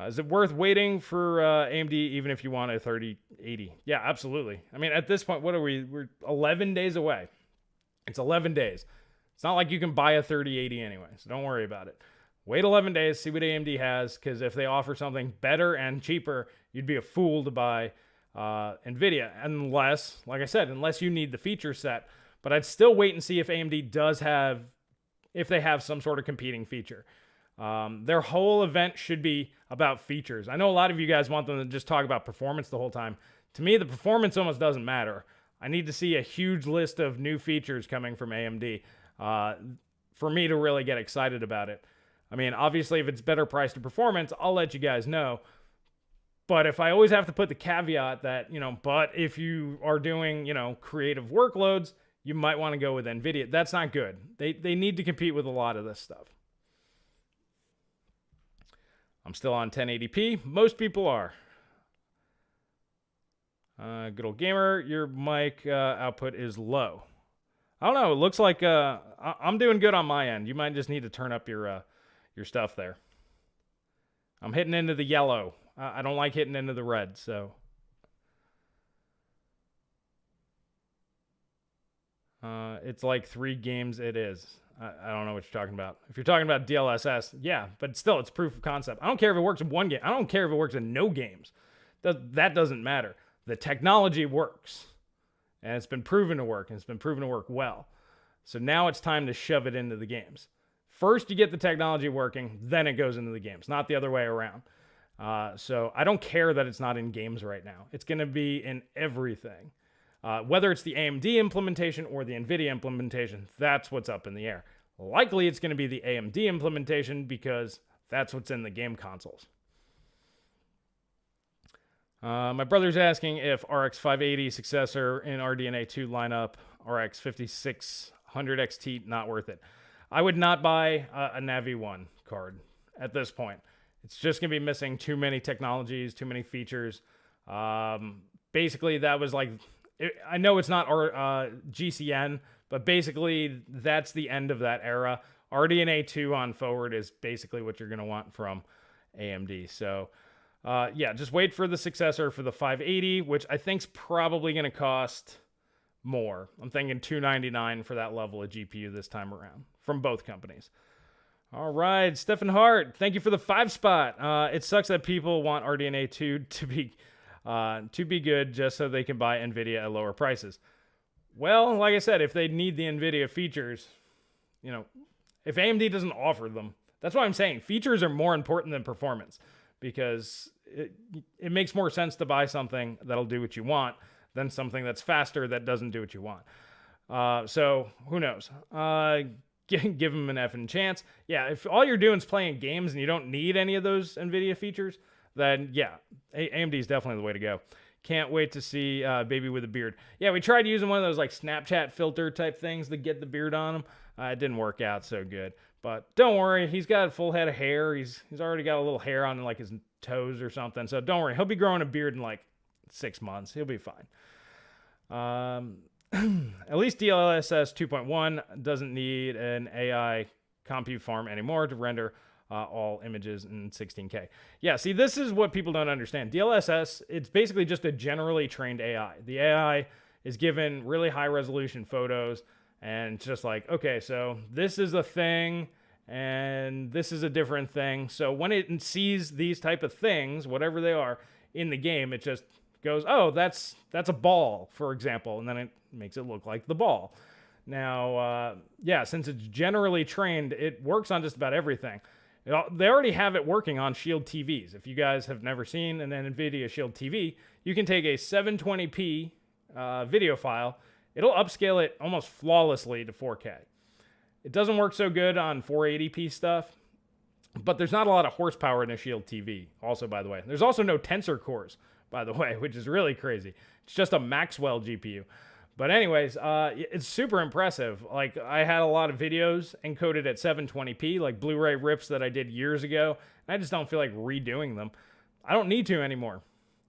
Is it worth waiting for AMD even if you want a 3080? Yeah, absolutely. I mean, at this point, what are we? We're 11 days away. It's 11 days. It's not like you can buy a 3080 anyway, so don't worry about it. Wait 11 days, see what AMD has, because if they offer something better and cheaper, you'd be a fool to buy Nvidia. Unless, like I said, unless you need the feature set. But I'd still wait and see if AMD does have, if they have some sort of competing feature. Their whole event should be about features. I know a lot of you guys want them to just talk about performance the whole time. To me, the performance almost doesn't matter. I need to see a huge list of new features coming from AMD for me to really get excited about it. I mean, obviously, if it's better price to performance, I'll let you guys know. But if I always have to put the caveat that, but if you are doing, creative workloads, you might want to go with Nvidia. That's not good. They need to compete with a lot of this stuff. I'm still on 1080p. Most people are. Good old gamer, your mic output is low. I don't know. It looks like I'm doing good on my end. You might just need to turn up your stuff there. I'm hitting into the yellow. I don't like hitting into the red, so. It's like 3 games it is. I don't know what you're talking about. If you're talking about DLSS, yeah, but still, it's proof of concept. I don't care if it works in 1 game. I don't care if it works in no games. That doesn't matter. The technology works. And it's been proven to work, and it's been proven to work well. So now it's time to shove it into the games. First, you get the technology working, then it goes into the games, not the other way around. So I don't care that it's not in games right now. It's going to be in everything. Whether it's the AMD implementation or the Nvidia implementation, that's what's up in the air. Likely it's going to be the AMD implementation because that's what's in the game consoles. My brother's asking if RX 580 successor in RDNA 2 lineup, RX 5600 XT, not worth it. I would not buy a Navi 1 card at this point. It's just going to be missing too many technologies, too many features. Basically, that was like, I know it's not GCN, but basically that's the end of that era RDNA 2 on forward is basically what you're going to want from AMD. So, yeah, just wait for the successor for the 580, which I think's probably going to cost more. I'm thinking $299 for that level of GPU this time around from both companies. All right, Stephen Hart, thank you for the 5 spot. It sucks that people want RDNA 2 to be good just so they can buy Nvidia at lower prices. Well, like I said, if they need the Nvidia features, you know, if AMD doesn't offer them, that's why I'm saying features are more important than performance, because it makes more sense to buy something that'll do what you want than something that's faster that doesn't do what you want. So who knows? Give them an effing chance. Yeah, if all you're doing is playing games and you don't need any of those Nvidia features, then yeah, AMD is definitely the way to go. Can't wait to see Baby with a Beard. Yeah, we tried using one of those like Snapchat filter type things to get the beard on him. It didn't work out so good. But don't worry, he's got a full head of hair. He's already got a little hair on like his toes or something. So don't worry, he'll be growing a beard in like 6 months. He'll be fine. At least DLSS 2.1 doesn't need an AI compute farm anymore to render all images in 16K. Yeah, see, this is what people don't understand. DLSS, it's basically just a generally trained AI. The AI is given really high resolution photos, and it's just like, okay, so this is a thing, and this is a different thing. So when it sees these type of things, whatever they are, in the game, it just goes, oh, that's a ball, for example, and then it makes it look like the ball. Now, yeah, since it's generally trained, it works on just about everything. They already have it working on Shield TVs. If you guys have never seen an Nvidia Shield TV, you can take a 720p video file. It'll upscale it almost flawlessly to 4K. It doesn't work so good on 480p stuff, but there's not a lot of horsepower in a Shield TV, also, by the way. There's also no tensor cores, by the way, which is really crazy. It's just a Maxwell GPU. But anyways, it's super impressive. Like, I had a lot of videos encoded at 720p, like Blu-ray rips that I did years ago. And I just don't feel like redoing them. I don't need to anymore.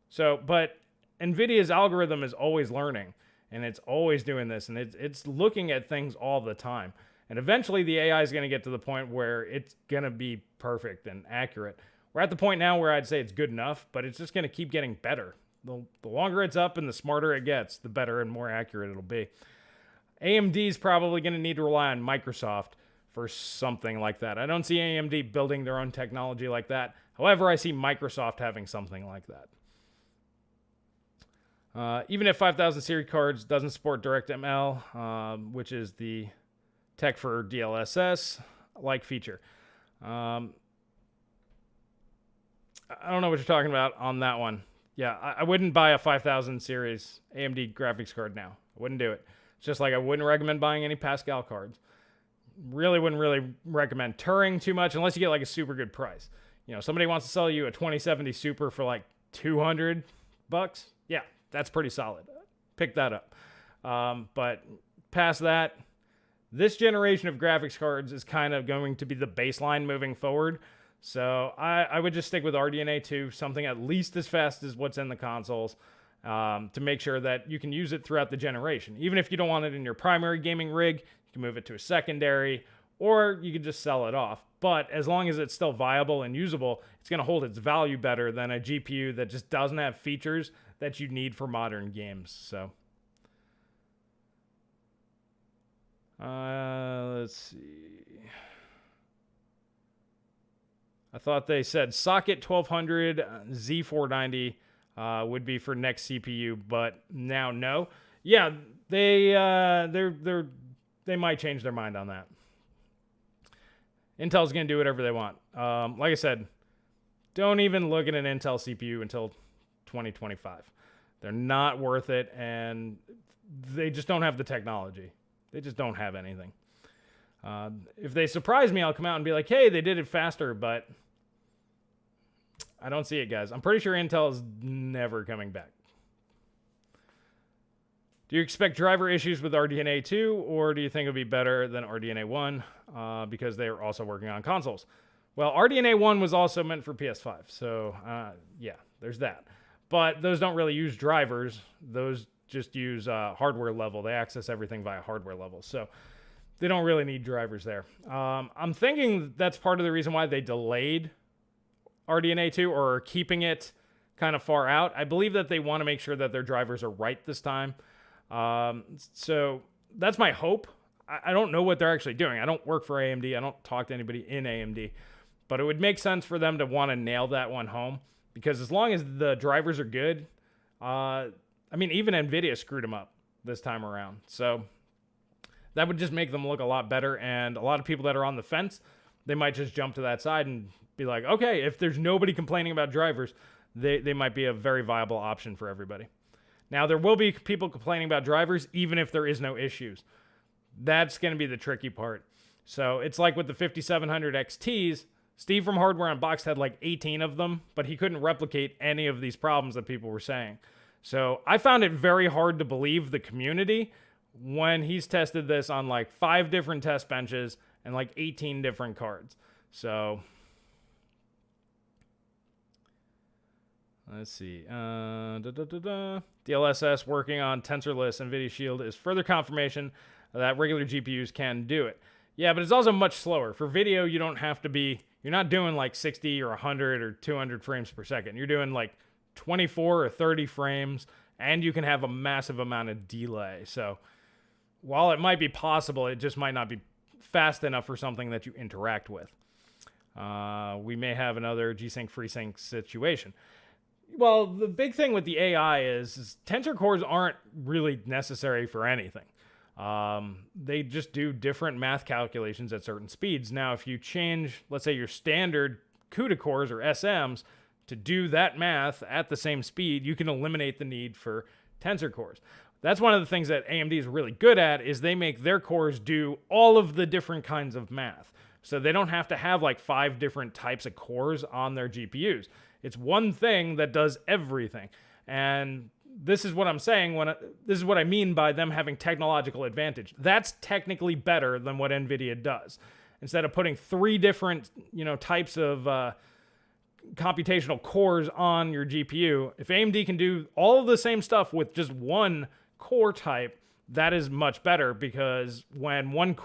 So, but NVIDIA's algorithm is always learning, and it's always doing this, and it's looking at things all the time. And eventually the AI is going to get to the point where it's going to be perfect and accurate. We're at the point now where I'd say it's good enough, but it's just going to keep getting better. The longer it's up and the smarter it gets, the better and more accurate it'll be. AMD's probably going to need to rely on Microsoft for something like that. I don't see AMD building their own technology like that. However, I see Microsoft having something like that. Even if 5000 series cards doesn't support DirectML, which is the tech for DLSS-like feature. I don't know what you're talking about on that one. Yeah, I wouldn't buy a 5000 series AMD graphics card now. I wouldn't do it. It's just like I wouldn't recommend buying any Pascal cards. Really wouldn't recommend Turing too much unless you get like a super good price. You know, somebody wants to sell you a 2070 Super for like $200. Yeah, that's pretty solid. Pick that up. But past that, this generation of graphics cards is kind of going to be the baseline moving forward. So I would just stick with RDNA 2, something at least as fast as what's in the consoles, to make sure that you can use it throughout the generation. Even if you don't want it in your primary gaming rig, you can move it to a secondary, or you can just sell it off. But as long as it's still viable and usable, it's going to hold its value better than a GPU that just doesn't have features that you need for modern games. So let's see. I thought they said socket 1200 Z490 would be for next CPU, but now no. Yeah, they might change their mind on that. Intel's going to do whatever they want. Like I said, don't even look at an Intel CPU until 2025. They're not worth it, and they just don't have the technology. They just don't have anything. If they surprise me, I'll come out and be like, hey, they did it faster, but I don't see it, guys. I'm pretty sure Intel is never coming back. Do you expect driver issues with RDNA 2, or do you think it'll be better than RDNA 1 because they are also working on consoles? Well, RDNA 1 was also meant for PS5, so yeah, there's that. But those don't really use drivers. Those just use hardware level. They access everything via hardware level. So they don't really need drivers there. I'm thinking that's part of the reason why they delayed RDNA 2 or are keeping it kind of far out. I believe that they want to make sure that their drivers are right this time. So that's my hope. I don't know what they're actually doing. I don't work for AMD. I don't talk to anybody in AMD. But it would make sense for them to want to nail that one home. Because as long as the drivers are good, I mean, even Nvidia screwed them up this time around. So that would just make them look a lot better. And a lot of people that are on the fence, they might just jump to that side and be like, okay, if there's nobody complaining about drivers, they might be a very viable option for everybody. Now, there will be people complaining about drivers, even if there is no issues. That's going to be the tricky part. So it's like with the 5700 XTs, Steve from Hardware Unboxed had like 18 of them, but he couldn't replicate any of these problems that people were saying. So I found it very hard to believe the community when he's tested this on like 5 different test benches and like 18 different cards. So let's see. DLSS working on tensorless NVIDIA Shield is further confirmation that regular GPUs can do it. Yeah, but it's also much slower. For video, you don't have to be, you're not doing like 60 or 100 or 200 frames per second. You're doing like 24 or 30 frames, and you can have a massive amount of delay. So while it might be possible, it just might not be fast enough for something that you interact with. We may have another G-Sync FreeSync situation. Well, the big thing with the AI is tensor cores aren't really necessary for anything. They just do different math calculations at certain speeds. Now, if you change, let's say, your standard CUDA cores or SMs to do that math at the same speed, you can eliminate the need for tensor cores. That's one of the things that AMD is really good at, is they make their cores do all of the different kinds of math. So they don't have to have like 5 different types of cores on their GPUs. It's one thing that does everything. And this is what I'm saying this is what I mean by them having technological advantage. That's technically better than what Nvidia does. Instead of putting 3 different, types of computational cores on your GPU, if AMD can do all of the same stuff with just one core type, that is much better, because when one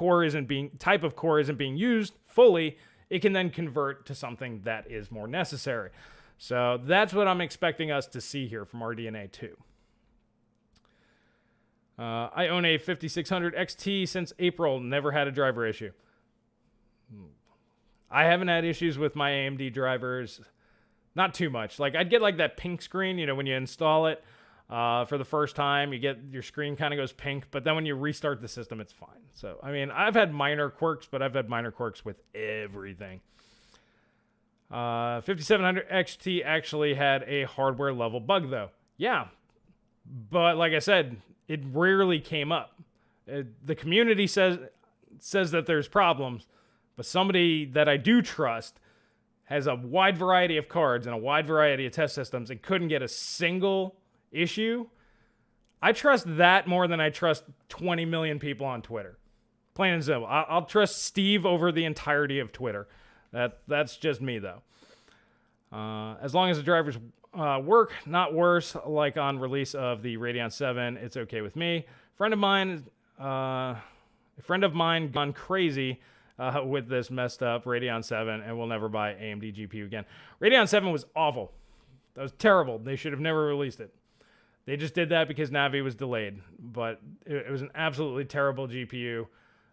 type of core isn't being used fully, it can then convert to something that is more necessary. So that's what I'm expecting us to see here from RDNA 2. I own a 5600 XT since April, never had a driver issue. I haven't had issues with my AMD drivers, not too much. Like, I'd get like that pink screen, when you install it for the first time, your screen kind of goes pink, but then when you restart the system, it's fine. So, I mean, I've had minor quirks, but I've had minor quirks with everything. 5700 XT actually had a hardware level bug though. Yeah, but like I said, it rarely came up. The community says that there's problems, but somebody that I do trust has a wide variety of cards and a wide variety of test systems and couldn't get a single issue. I trust that more than I trust 20 million people on Twitter. Plain and simple. I'll trust Steve over the entirety of Twitter. That's just me, though. As long as the drivers work, not worse, like on release of the Radeon 7, it's okay with me. A friend of mine gone crazy with this messed up Radeon 7 and will never buy AMD GPU again. Radeon 7 was awful. That was terrible. They should have never released it. They just did that because Navi was delayed, but it was an absolutely terrible GPU.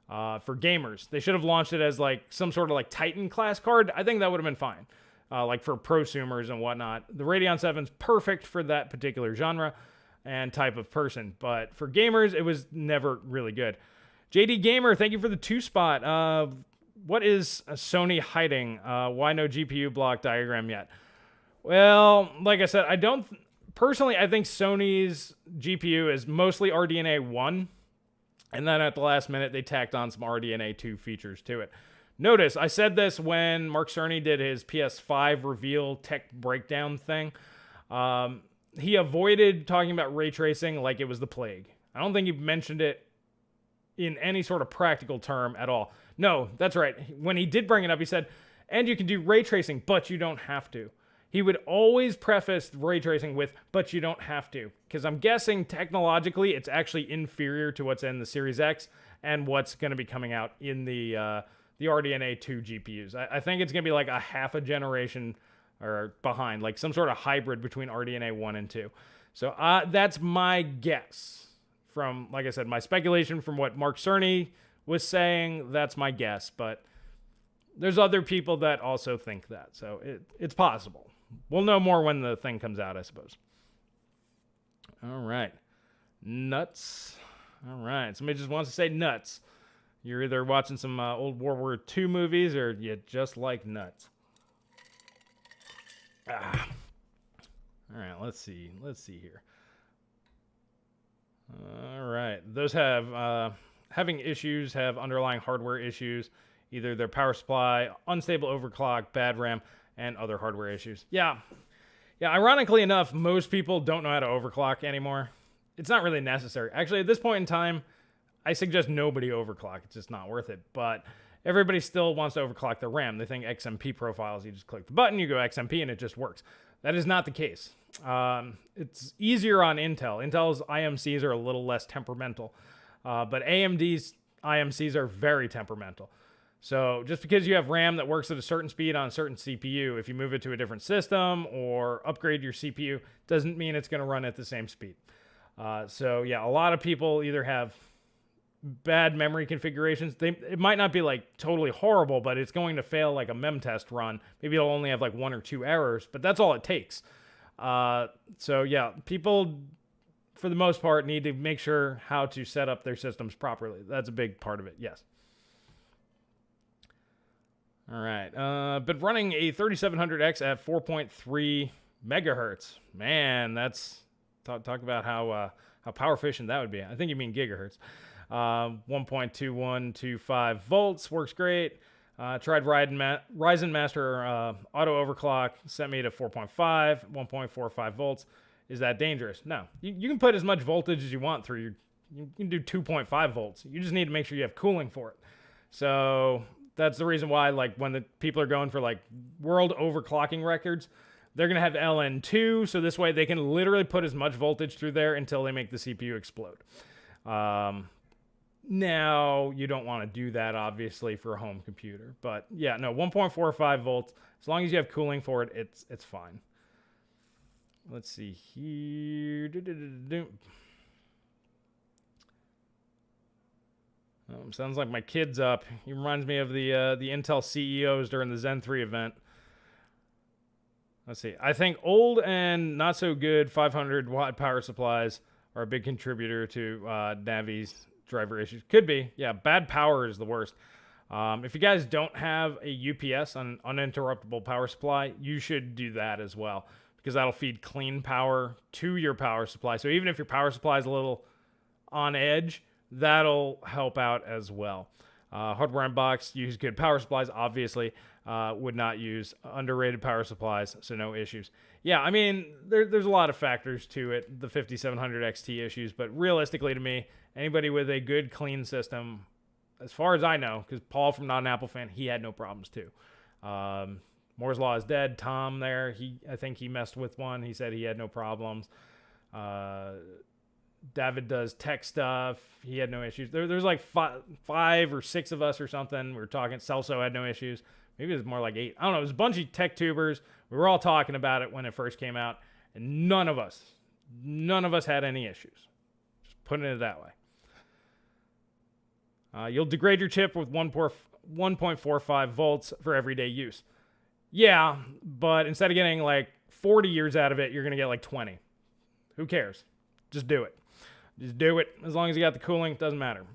For gamers, they should have launched it as like some sort of like Titan class card. I think that would have been fine, like for prosumers and whatnot. The Radeon 7's perfect for that particular genre and type of person, but for gamers, it was never really good. JD Gamer, thank you for the 2-spot. What is Sony hiding? Why no GPU block diagram yet? Well, like I said, personally, I think Sony's GPU is mostly RDNA 1. And then at the last minute, they tacked on some RDNA 2 features to it. Notice, I said this when Mark Cerny did his PS5 reveal tech breakdown thing. He avoided talking about ray tracing like it was the plague. I don't think he mentioned it in any sort of practical term at all. No, that's right. When he did bring it up, he said, and you can do ray tracing, but you don't have to. He would always preface ray tracing with, but you don't have to. Because I'm guessing technologically it's actually inferior to what's in the Series X. and what's going to be coming out in the RDNA 2 GPUs. I think it's going to be like a half a generation or behind, like some sort of hybrid between RDNA 1 and 2. So that's my guess from, like I said, my speculation from what Mark Cerny was saying. That's my guess, but there's other people that also think that. So it's possible. We'll know more when the thing comes out, I suppose. All right. Nuts. All right. Somebody just wants to say nuts. You're either watching some old World War II movies or you just like nuts. All right. Let's see here. All right. Those have having issues, have underlying hardware issues, either their power supply, unstable overclock, bad RAM, and other hardware issues. Yeah, ironically enough, most people don't know how to overclock anymore. It's not really necessary. Actually, at this point in time, I suggest nobody overclock. It's just not worth it. But everybody still wants to overclock their RAM. They think XMP profiles, you just click the button, you go XMP, and it just works. That is not the case. It's easier on Intel. Intel's IMCs are a little less temperamental. But AMD's IMCs are very temperamental. So just because you have RAM that works at a certain speed on a certain CPU, if you move it to a different system or upgrade your CPU, doesn't mean it's going to run at the same speed. So yeah, a lot of people either have bad memory configurations. It might not be like totally horrible, but it's going to fail like a mem test run. Maybe it'll only have like 1 or 2 errors, but that's all it takes. So yeah, people for the most part need to make sure how to set up their systems properly. That's a big part of it. Yes. All right. But running a 3700X at 4.3 megahertz. Man, that's talk about how power efficient that would be. I think you mean gigahertz. 1.2125 volts works great. Tried Ryzen Master auto overclock, sent me to 4.5, 1.45 volts. Is that dangerous? No. You can put as much voltage as you want through you can do 2.5 volts. You just need to make sure you have cooling for it. So that's the reason why, like, when the people are going for like world overclocking records, they're going to have LN2. So this way they can literally put as much voltage through there until they make the CPU explode. Now, you don't want to do that, obviously, for a home computer. But yeah, no, 1.45 volts. As long as you have cooling for it, it's fine. Let's see here. Sounds like my kid's up. He reminds me of the Intel CEOs during the Zen 3 event. Let's see. I think old and not so good 500-watt power supplies are a big contributor to Navi's driver issues. Could be. Yeah, bad power is the worst. If you guys don't have a UPS, an uninterruptible power supply, you should do that as well, because that'll feed clean power to your power supply. So even if your power supply is a little on edge, that'll help out as well. Hardware Unboxed use good power supplies, obviously. Would not use underrated power supplies, so no issues. Yeah, I mean, there's a lot of factors to it, the 5700 XT issues, but realistically to me, anybody with a good, clean system, as far as I know, because Paul from Not an Apple Fan, he had no problems too. Moore's Law is dead. Tom there, I think he messed with one. He said he had no problems. David does tech stuff. He had no issues. There's like 5 or 6 of us or something. We were talking. Celso had no issues. Maybe it was more like 8. I don't know. It was a bunch of tech tubers. We were all talking about it when it first came out, and none of us had any issues. Just putting it that way. You'll degrade your chip with 1.45 volts for everyday use. Yeah, but instead of getting like 40 years out of it, you're going to get like 20. Who cares? Just do it. Just do it. As long as you got the cooling, it doesn't matter.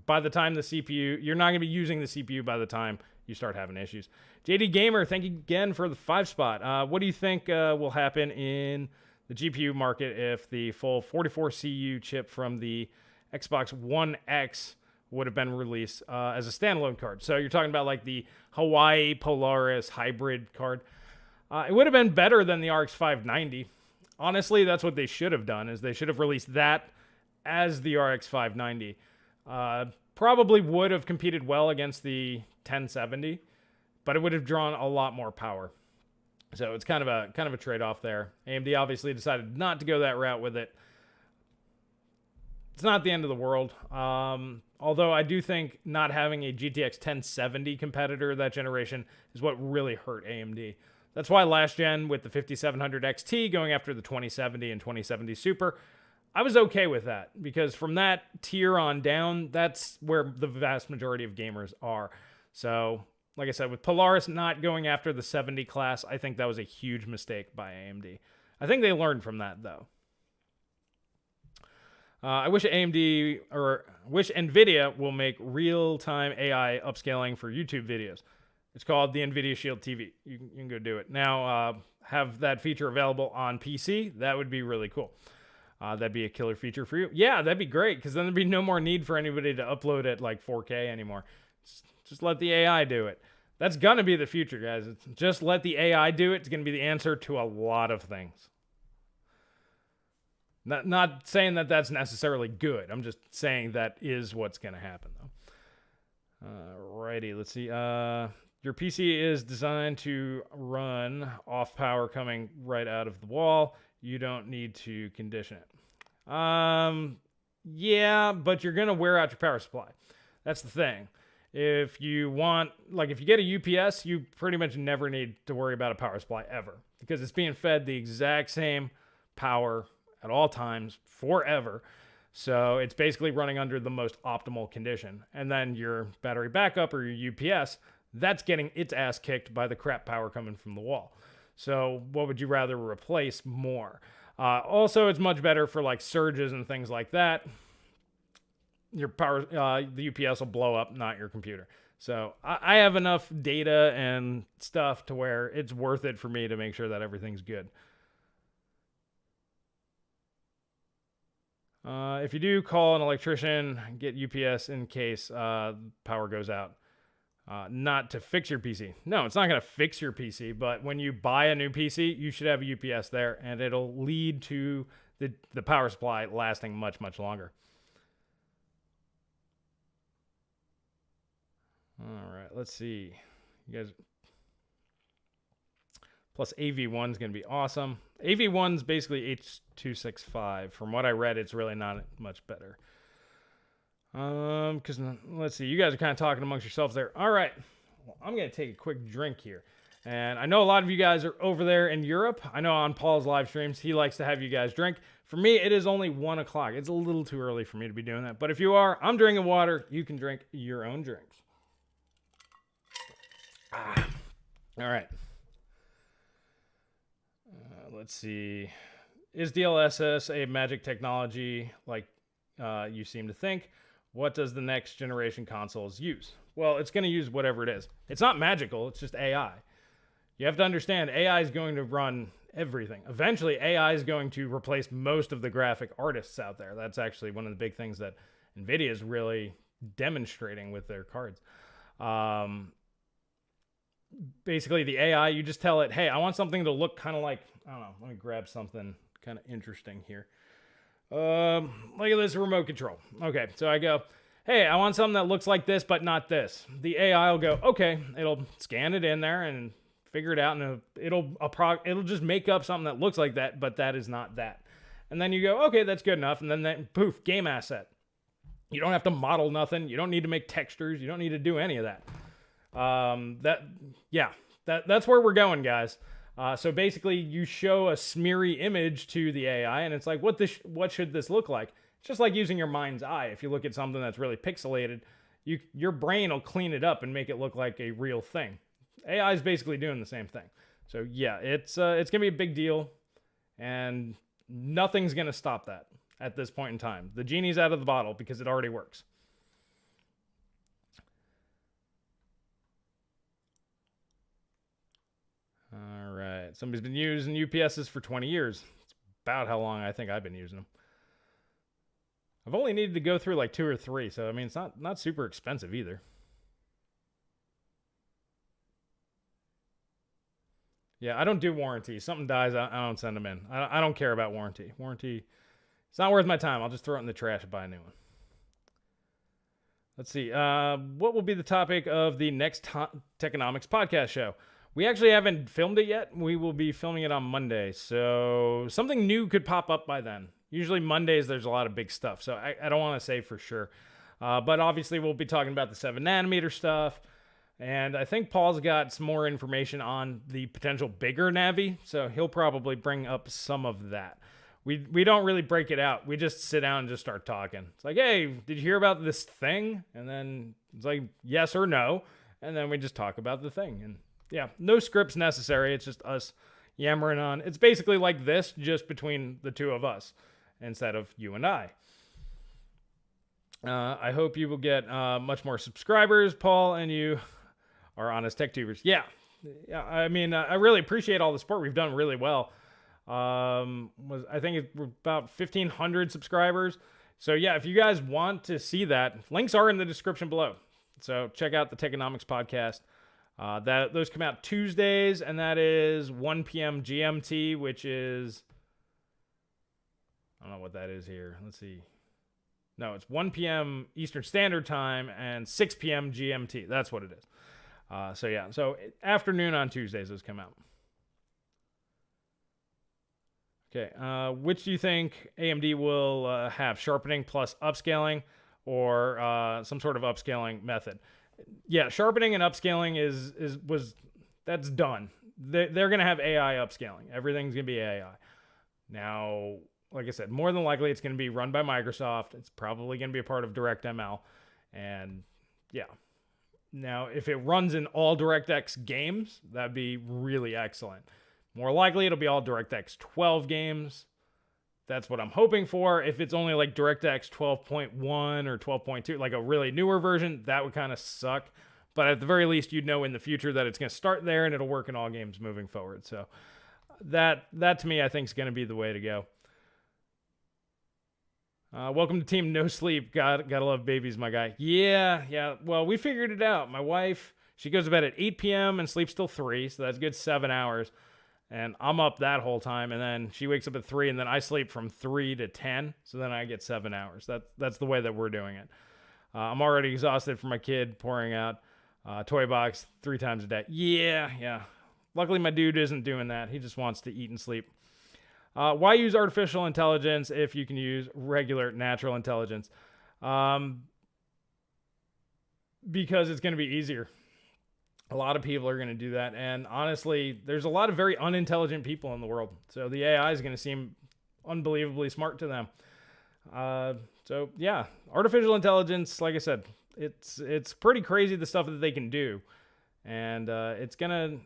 By the time the CPU, you're not going to be using the CPU by the time you start having issues. JD Gamer, thank you again for the 5 spot. What do you think will happen in the GPU market if the full 44 CU chip from the Xbox One X would have been released as a standalone card? So you're talking about like the Hawaii Polaris hybrid card. It would have been better than the RX 590. Honestly, that's what they should have done, is they should have released that as the RX 590. Probably would have competed well against the 1070, but it would have drawn a lot more power. So it's kind of a trade-off there. AMD obviously decided not to go that route with it. It's not the end of the world. Although I do think not having a GTX 1070 competitor that generation is what really hurt AMD. That's why last gen with the 5700 XT going after the 2070 and 2070 Super, I was okay with that because from that tier on down, that's where the vast majority of gamers are. So, like I said, with Polaris not going after the 70 class, I think that was a huge mistake by AMD. I think they learned from that though. I wish Nvidia will make real-time AI upscaling for YouTube videos. It's called the Nvidia Shield TV. You can go do it. Now, have that feature available on PC. That would be really cool. That'd be a killer feature for you. Yeah, that'd be great because then there'd be no more need for anybody to upload at like 4K anymore. Just let the AI do it. That's going to be the future, guys. Just let the AI do it. It's going to be the answer to a lot of things. Not saying that that's necessarily good. I'm just saying that is what's going to happen, though. Alrighty, let's see. Your PC is designed to run off power coming right out of the wall. You don't need to condition it. Yeah, but you're going to wear out your power supply. That's the thing. If you want, like if you get a UPS, you pretty much never need to worry about a power supply ever because it's being fed the exact same power at all times forever. So it's basically running under the most optimal condition. And then your battery backup or your UPS, that's getting its ass kicked by the crap power coming from the wall. So what would you rather replace more? Also, it's much better for like surges and things like that. Your power, the UPS will blow up, not your computer. So I have enough data and stuff to where it's worth it for me to make sure that everything's good. If you do call an electrician, get UPS in case power goes out. Not to fix your PC. No, it's not going to fix your PC, but when you buy a new PC, you should have a UPS there, and it'll lead to the power supply lasting much, much longer. All right, let's see. You guys... Plus AV1 is going to be awesome. AV1's basically H.265. From what I read, it's really not much better. Because let's see, you guys are kind of talking amongst yourselves there. All right, well, I'm going to take a quick drink here. And I know a lot of you guys are over there in Europe. I know on Paul's live streams, he likes to have you guys drink. For me, it is only 1 o'clock. It's a little too early for me to be doing that. But if you are, I'm drinking water. You can drink your own drinks. All right. Let's see. Is DLSS a magic technology like you seem to think? What does the next generation consoles use? Well, it's going to use whatever it is. It's not magical. It's just AI. You have to understand AI is going to run everything. Eventually, AI is going to replace most of the graphic artists out there. That's actually one of the big things that Nvidia is really demonstrating with their cards. Basically, the AI, you just tell it, hey, I want something to look kind of like, I don't know, let me grab something kind of interesting here. Look at this remote control. Okay, so I go, hey, I want something that looks like this, but not this. The AI will go, okay, it'll scan it in there and figure it out, and it'll just make up something that looks like that, but that is not that. And then you go, okay, that's good enough, and then poof, game asset. You don't have to model nothing. You don't need to make textures. You don't need to do any of that. That's where we're going, guys. So basically, you show a smeary image to the AI, and it's like, what should this look like? It's just like using your mind's eye. If you look at something that's really pixelated, your brain will clean it up and make it look like a real thing. AI is basically doing the same thing. So yeah, it's gonna be a big deal, and nothing's gonna stop that at this point in time. The genie's out of the bottle because it already works. All right. Somebody's been using UPSs for 20 years. It's about how long I think I've been using them. I've only needed to go through like 2 or 3, so I mean, it's not super expensive either. Yeah, I don't do warranty. Something dies, I don't send them in. I don't care about warranty. Warranty, it's not worth my time. I'll just throw it in the trash and buy a new one. Let's see. What will be the topic of the next Techonomics podcast show? We actually haven't filmed it yet. We will be filming it on Monday, so something new could pop up by then. Usually Mondays, there's a lot of big stuff. So I don't want to say for sure. But obviously, we'll be talking about the 7nm stuff. And I think Paul's got some more information on the potential bigger Navi. So he'll probably bring up some of that. We don't really break it out. We just sit down and just start talking. It's like, hey, did you hear about this thing? And then it's like, yes or no. And then we just talk about the thing. And yeah, no scripts necessary. It's just us yammering on. It's basically like this, just between the two of us instead of you and I. I hope you will get much more subscribers, Paul, and you are honest tech tubers. Yeah. I mean, I really appreciate all the support. We've done really well. I think we're about 1,500 subscribers. So yeah, if you guys want to see that, links are in the description below. So check out the Techonomics podcast. Those come out Tuesdays, and that is 1 p.m. GMT, which is, I don't know what that is here. Let's see. No, it's 1 p.m. Eastern Standard Time and 6 p.m. GMT. That's what it is. So yeah, so afternoon on Tuesdays those come out. Okay, which do you think AMD will have? Sharpening plus upscaling, or some sort of upscaling method? Yeah, sharpening and upscaling that's done. They're gonna have AI upscaling. Everything's gonna be AI. Now, like I said, more than likely it's gonna be run by Microsoft. It's probably gonna be a part of DirectML, and yeah. Now, if it runs in all DirectX games, that'd be really excellent. More likely, it'll be all DirectX 12 games. That's what I'm hoping for. If it's only like DirectX 12.1 or 12.2, like a really newer version, that would kind of suck. But at the very least, you'd know in the future that it's going to start there and it'll work in all games moving forward. So that to me, I think is going to be the way to go. Welcome to Team No Sleep. Gotta love babies, my guy. Yeah. Well, we figured it out. My wife, she goes to bed at 8 p.m. and sleeps till 3, so that's a good 7 hours. And I'm up that whole time, and then she wakes up at 3, and then I sleep from 3 to 10, so then I get 7 hours. That's the way that we're doing it. I'm already exhausted from my kid pouring out toy box 3 times a day. Yeah. Luckily, my dude isn't doing that. He just wants to eat and sleep. Why use artificial intelligence if you can use regular natural intelligence? Because it's going to be easier. A lot of people are going to do that. And honestly, there's a lot of very unintelligent people in the world. So the AI is going to seem unbelievably smart to them. So yeah, artificial intelligence, like I said, it's pretty crazy the stuff that they can do. And it's going to,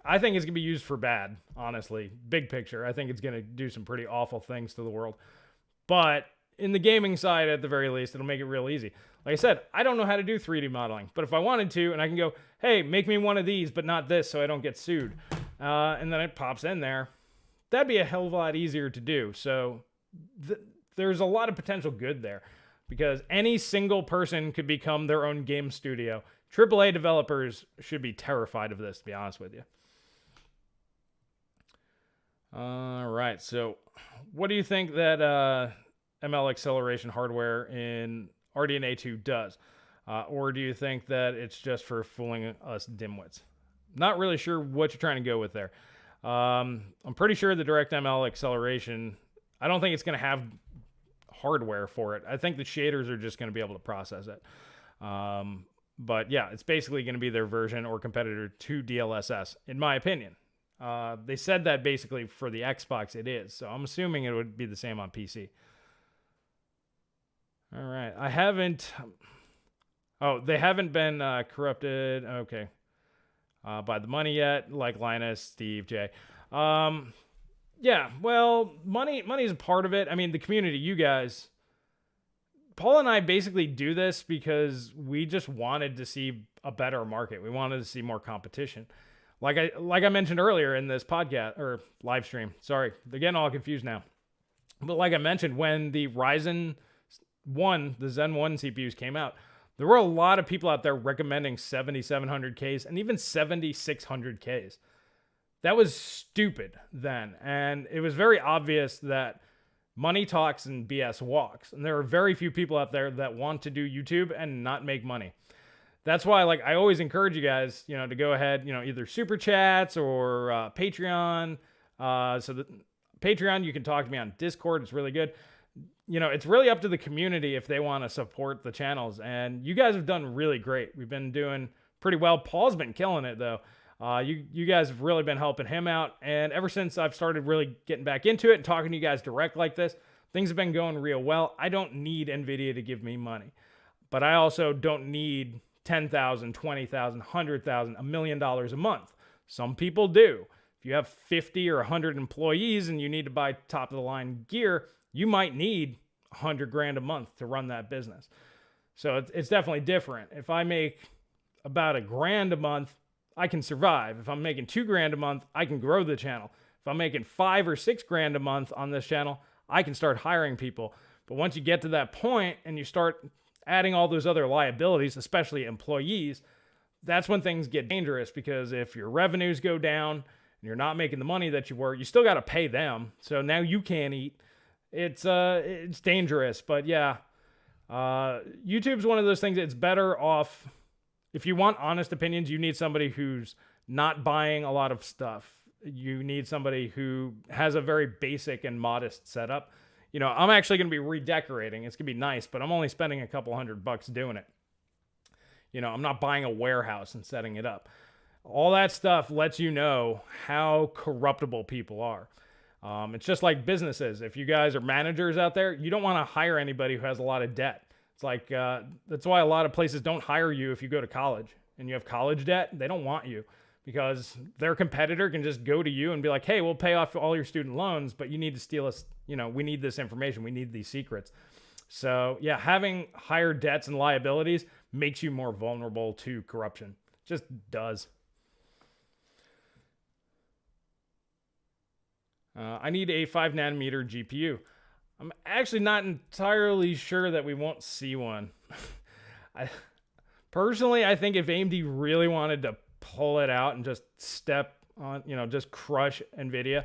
I think it's going to be used for bad, honestly. Big picture. I think it's going to do some pretty awful things to the world. But in the gaming side, at the very least, it'll make it real easy. Like I said, I don't know how to do 3D modeling, but if I wanted to, and I can go, hey, make me one of these, but not this, so I don't get sued. And then it pops in there. That'd be a hell of a lot easier to do. So there's a lot of potential good there, because any single person could become their own game studio. AAA developers should be terrified of this, to be honest with you. All right, so what do you think that ML acceleration hardware in RDNA 2 does? Or do you think that it's just for fooling us dimwits? Not really sure what you're trying to go with there. I'm pretty sure the DirectML acceleration, I don't think it's going to have hardware for it. I think the shaders are just going to be able to process it. But yeah, it's basically going to be their version or competitor to DLSS, in my opinion. They said that basically for the Xbox it is, so I'm assuming it would be the same on PC. All right, they haven't been corrupted, okay, by the money yet, like Linus, Steve, Jay. Yeah, well, money is a part of it. I mean, the community, you guys, Paul and I basically do this because we just wanted to see a better market. We wanted to see more competition. Like I mentioned earlier in this podcast or live stream. Sorry, they're getting all confused now. But like I mentioned, when the Ryzen 1, the Zen 1 CPUs came out, there were a lot of people out there recommending 7700Ks and even 7600Ks. That was stupid then. And it was very obvious that money talks and BS walks. And there are very few people out there that want to do YouTube and not make money. That's why, I always encourage you guys, to go ahead, either super chats or Patreon. So that Patreon, you can talk to me on Discord. It's really good. You know, it's really up to the community if they want to support the channels. And you guys have done really great. We've been doing pretty well. Paul's been killing it, though. You guys have really been helping him out. And ever since I've started really getting back into it and talking to you guys direct like this, things have been going real well. I don't need Nvidia to give me money. But I also don't need $10,000, $20,000, $100,000, $1 million a month. Some people do. If you have 50 or 100 employees and you need to buy top of the line gear, you might need 100 grand a month to run that business. So it's definitely different. If I make about $1,000 a month, I can survive. If I'm making $2,000 a month, I can grow the channel. If I'm making $5,000 or $6,000 a month on this channel, I can start hiring people. But once you get to that point and you start adding all those other liabilities, especially employees, that's when things get dangerous, because if your revenues go down and you're not making the money that you were, you still got to pay them. So now you can't eat. It's dangerous. But yeah, YouTube's one of those things. It's better off, if you want honest opinions, you need somebody who's not buying a lot of stuff. You need somebody who has a very basic and modest setup. You know, I'm actually going to be redecorating. It's going to be nice, but I'm only spending a couple $100 doing it. You know, I'm not buying a warehouse and setting it up. All that stuff lets you know how corruptible people are. It's just like businesses. If you guys are managers out there, you don't want to hire anybody who has a lot of debt. It's like, that's why a lot of places don't hire you if you go to college and you have college debt. They don't want you because their competitor can just go to you and be like, hey, we'll pay off all your student loans, but you need to steal us. You know, we need this information. We need these secrets. So yeah, having higher debts and liabilities makes you more vulnerable to corruption. Just does. I need a 5nm GPU. I'm actually not entirely sure that we won't see one. Personally, I think if AMD really wanted to pull it out and just step on, you know, just crush Nvidia,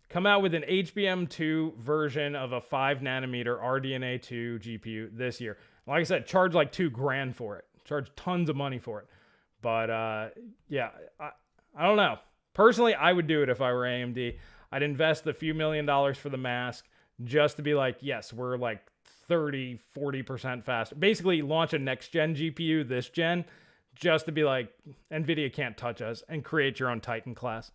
come out with an HBM2 version of a 5nm RDNA 2 GPU this year. Like I said, charge like $2,000 for it. Charge tons of money for it. But yeah, I don't know. Personally, I would do it if I were AMD. I'd invest a few $1 million for the mask just to be like, yes, we're like 30, 40% faster. Basically, launch a next-gen GPU this gen just to be like, Nvidia can't touch us, and create your own Titan class.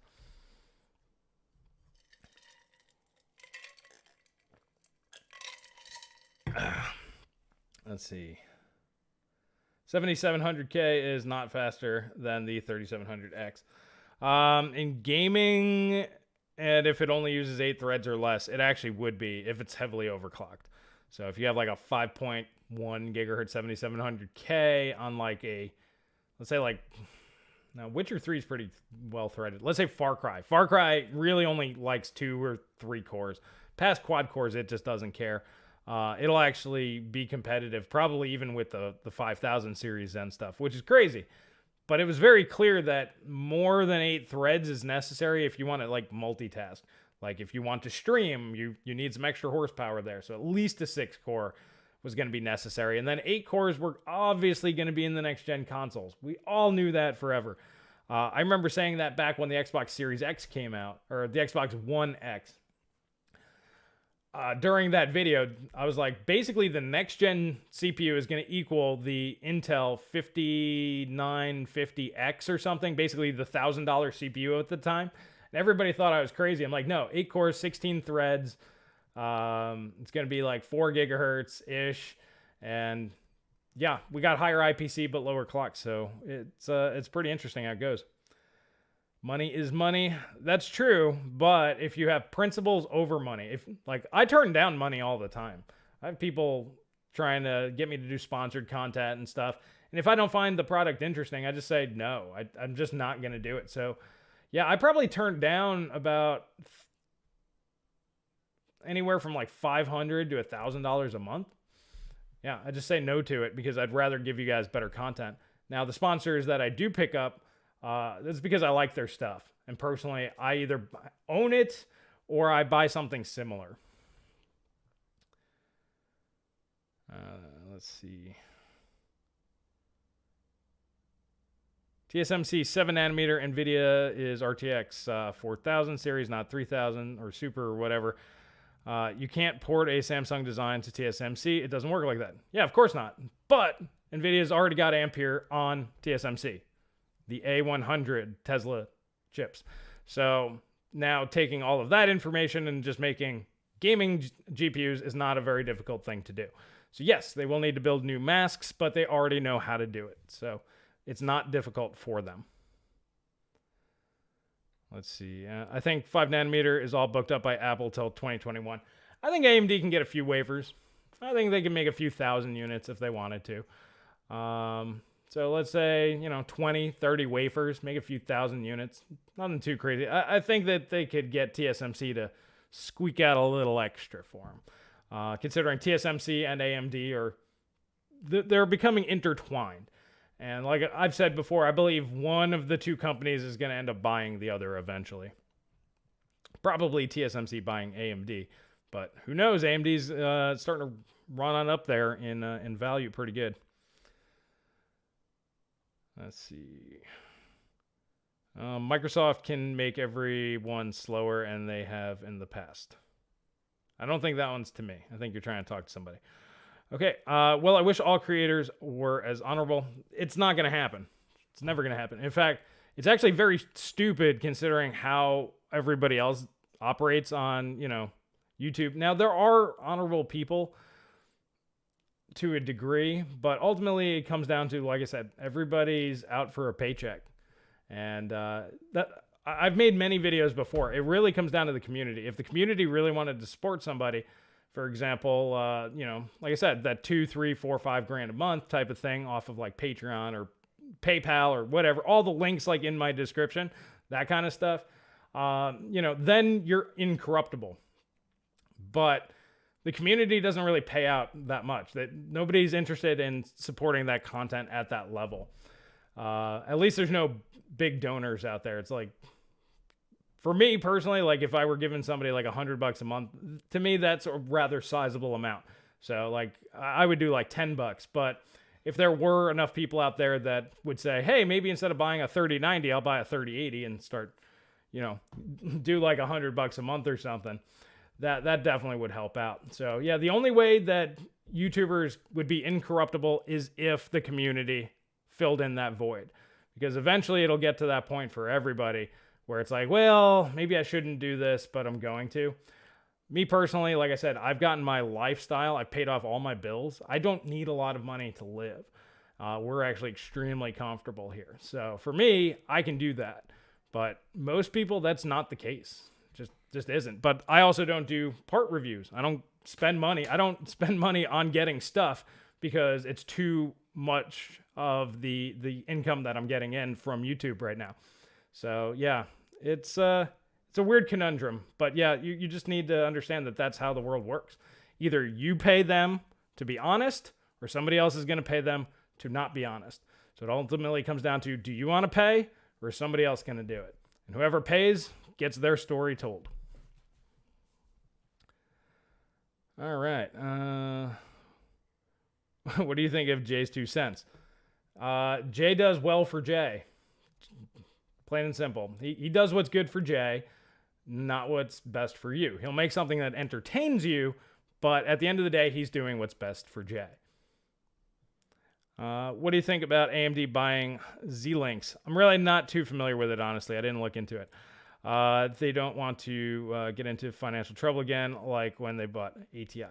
Let's see. 7700K is not faster than the 3700X. In gaming, and if it only uses 8 threads or less, it actually would be if it's heavily overclocked. So if you have like a 5.1 gigahertz 7700K on like a, let's say like, now Witcher 3 is pretty well threaded. Let's say Far Cry. Far Cry really only likes 2 or 3 cores. Past quad cores, it just doesn't care. It'll actually be competitive, probably even with the 5000 series and stuff, which is crazy. But it was very clear that more than 8 threads is necessary if you want to like multitask. Like if you want to stream, you need some extra horsepower there. So at least a 6 core was going to be necessary. And then 8 cores were obviously going to be in the next gen consoles. We all knew that forever. I remember saying that back when the Xbox Series X came out, or the Xbox One X. During that video, I was like, basically the next gen CPU is going to equal the Intel 5950X or something, basically the $1,000 CPU at the time. And everybody thought I was crazy. I'm like, no, 8 cores, 16 threads. It's going to be like 4 gigahertz-ish. And yeah, we got higher IPC but lower clock. So it's pretty interesting how it goes. Money is money. That's true. But if you have principles over money, if like I turn down money all the time. I have people trying to get me to do sponsored content and stuff. And if I don't find the product interesting, I just say no. I'm just not going to do it. So yeah, I probably turned down about anywhere from like $500 to $1,000 a month. Yeah, I just say no to it because I'd rather give you guys better content. Now, the sponsors that I do pick up, that's because I like their stuff. And personally, I either own it or I buy something similar. Let's see. TSMC 7nm Nvidia is RTX 4000 series, not 3000 or Super or whatever. You can't port a Samsung design to TSMC. It doesn't work like that. Yeah, of course not. But Nvidia's already got Ampere on TSMC, the A100 Tesla chips. So now taking all of that information and just making gaming GPUs is not a very difficult thing to do. So yes, they will need to build new masks, but they already know how to do it. So it's not difficult for them. Let's see. I think 5nm is all booked up by Apple till 2021. I think AMD can get a few wafers. I think they can make a few thousand units if they wanted to. So let's say, 20, 30 wafers, make a few thousand units. Nothing too crazy. I think that they could get TSMC to squeak out a little extra for them. Considering TSMC and AMD they're becoming intertwined. And like I've said before, I believe one of the two companies is going to end up buying the other eventually. Probably TSMC buying AMD. But who knows? AMD's starting to run on up there in value pretty good. Let's see. Microsoft can make everyone slower, and they have in the past. I don't think that one's to me. I think you're trying to talk to somebody. Okay, well, I wish all creators were as honorable. It's not going to happen. It's never going to happen. In fact, it's actually very stupid considering how everybody else operates on, YouTube. Now, there are honorable people to a degree, but ultimately it comes down to, like I said, everybody's out for a paycheck. And that I've made many videos before. It really comes down to the community. If the community really wanted to support somebody, for example, like I said, that $2, $3, $4, $5 grand a month type of thing off of like Patreon or PayPal or whatever, all the links like in my description, that kind of stuff, then you're incorruptible. But the community doesn't really pay out that much. That nobody's interested in supporting that content at that level. At least there's no big donors out there. It's like, for me personally, like if I were giving somebody like $100 a month, to me that's a rather sizable amount. So like I would do like $10, but if there were enough people out there that would say, hey, maybe instead of buying a 3090, I'll buy a 3080 and start, do like $100 a month or something, that definitely would help out. So yeah, the only way that YouTubers would be incorruptible is if the community filled in that void, because eventually it'll get to that point for everybody where it's like, well, maybe I shouldn't do this, but I'm going to. Me personally, like I said, I've gotten my lifestyle. I've paid off all my bills. I don't need a lot of money to live. We're actually extremely comfortable here. So for me, I can do that. But most people, that's not the case. Just isn't. But I also don't do part reviews. I don't spend money. I don't spend money on getting stuff because it's too much of the income that I'm getting in from YouTube right now. So yeah, it's a weird conundrum, but yeah, you just need to understand that that's how the world works. Either you pay them to be honest, or somebody else is going to pay them to not be honest. So it ultimately comes down to, do you want to pay, or is somebody else going to do it? And whoever pays gets their story told. All right. What do you think of Jay's 2 cents? Jay does well for Jay. Plain and simple. He does what's good for Jay, not what's best for you. He'll make something that entertains you, but at the end of the day, he's doing what's best for Jay. What do you think about AMD buying Z-Links? I'm really not too familiar with it, honestly. I didn't look into it. They don't want to get into financial trouble again, like when they bought ATI.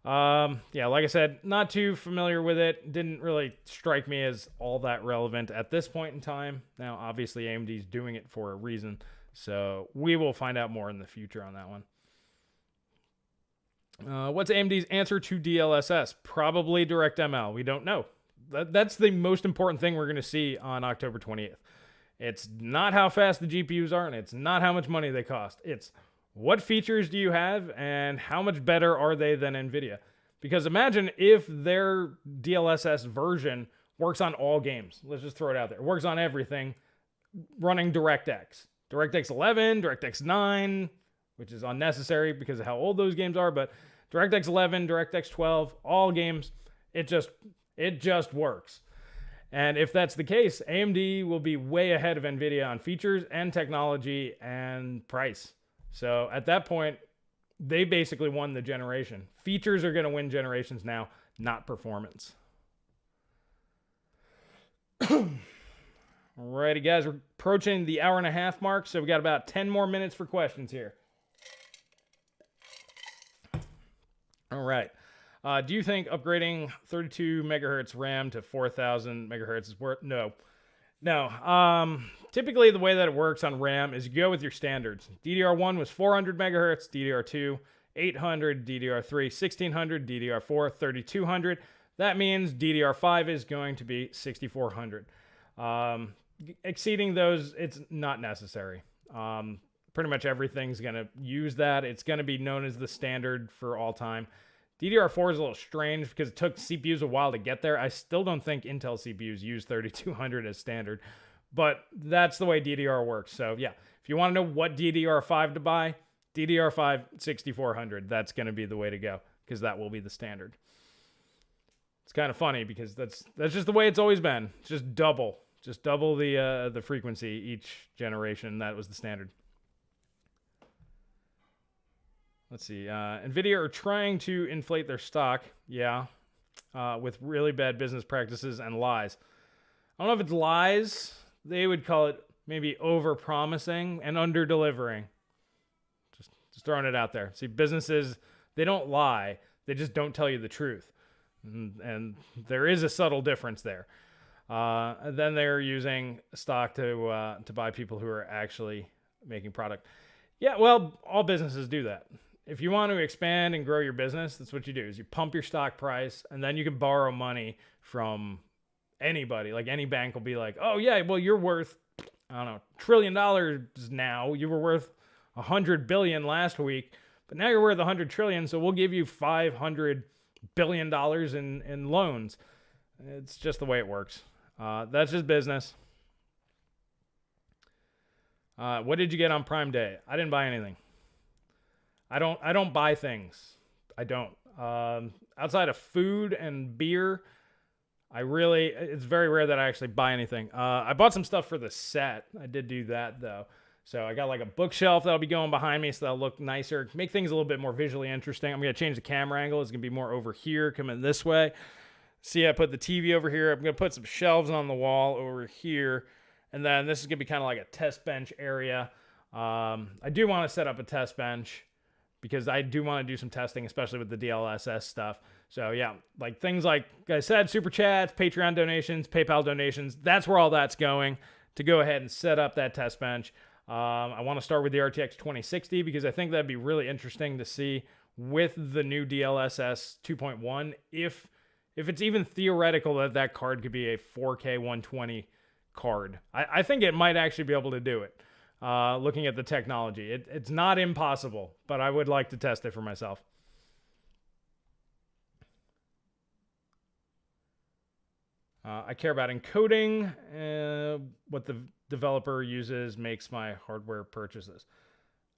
Yeah, like I said, not too familiar with it. Didn't really strike me as all that relevant at this point in time. Now, obviously, AMD's doing it for a reason, so we will find out more in the future on that one. What's AMD's answer to DLSS? Probably DirectML. We don't know. That's the most important thing we're going to see on October 28th. It's not how fast the GPUs are, and it's not how much money they cost. It's what features do you have, and how much better are they than Nvidia? Because imagine if their DLSS version works on all games. Let's just throw it out there. It works on everything running DirectX. DirectX 11, DirectX 9, which is unnecessary because of how old those games are, but DirectX 11, DirectX 12, all games, it just works. And if that's the case, AMD will be way ahead of Nvidia on features and technology and price. So at that point, they basically won the generation. Features are going to win generations now, not performance. Alrighty, guys, we're approaching the hour-and-a-half mark, so we got about 10 more minutes for questions here. All right. Do you think upgrading 32 megahertz RAM to 4000 megahertz is worth? No. No. Typically, the way that it works on RAM is you go with your standards. DDR1 was 400 megahertz, DDR2, 800, DDR3, 1600, DDR4, 3200. That means DDR5 is going to be 6400. Exceeding those, it's not necessary. Pretty much everything's going to use that. It's going to be known as the standard for all time. DDR4 is a little strange because it took CPUs a while to get there. I still don't think Intel CPUs use 3200 as standard, but that's the way DDR works. So yeah, if you want to know what DDR5 to buy, DDR5 6400, that's going to be the way to go because that will be the standard. It's kind of funny because that's just the way it's always been. It's just double the frequency each generation. That was the standard. Let's see. Nvidia are trying to inflate their stock, yeah, with really bad business practices and lies. I don't know if it's lies. They would call it maybe over-promising and under-delivering. Just throwing it out there. See, businesses, they don't lie. They just don't tell you the truth. And there is a subtle difference there. Then they're using stock to buy people who are actually making product. Yeah, well, all businesses do that. If you want to expand and grow your business, that's what you do, is you pump your stock price, and then you can borrow money from anybody. Like any bank will be like, oh yeah, well, you're worth, I don't know, $1 trillion now. You were worth 100 billion last week, but now you're worth 100 trillion, so we'll give you $500 billion in loans. It's just the way it works. That's just business. What did you get on Prime Day? I didn't buy anything. I don't buy things. I don't. Outside of food and beer, it's very rare that I actually buy anything. I bought some stuff for the set. I did do that though. So I got like a bookshelf that'll be going behind me so that'll look nicer, make things a little bit more visually interesting. I'm going to change the camera angle. It's going to be more over here, coming this way. See, I put the TV over here. I'm going to put some shelves on the wall over here. And then this is going to be kind of like a test bench area. I do want to set up a test bench because I do want to do some testing, especially with the DLSS stuff. So yeah, like things like I said, super chats, Patreon donations, PayPal donations. That's where all that's going to go ahead and set up that test bench. I want to start with the RTX 2060 because I think that'd be really interesting to see with the new DLSS 2.1 if it's even theoretical that card could be a 4K 120 card. I think it might actually be able to do it. Looking at the technology, it's not impossible, but I would like to test it for myself. I care about encoding. What the developer uses makes my hardware purchases.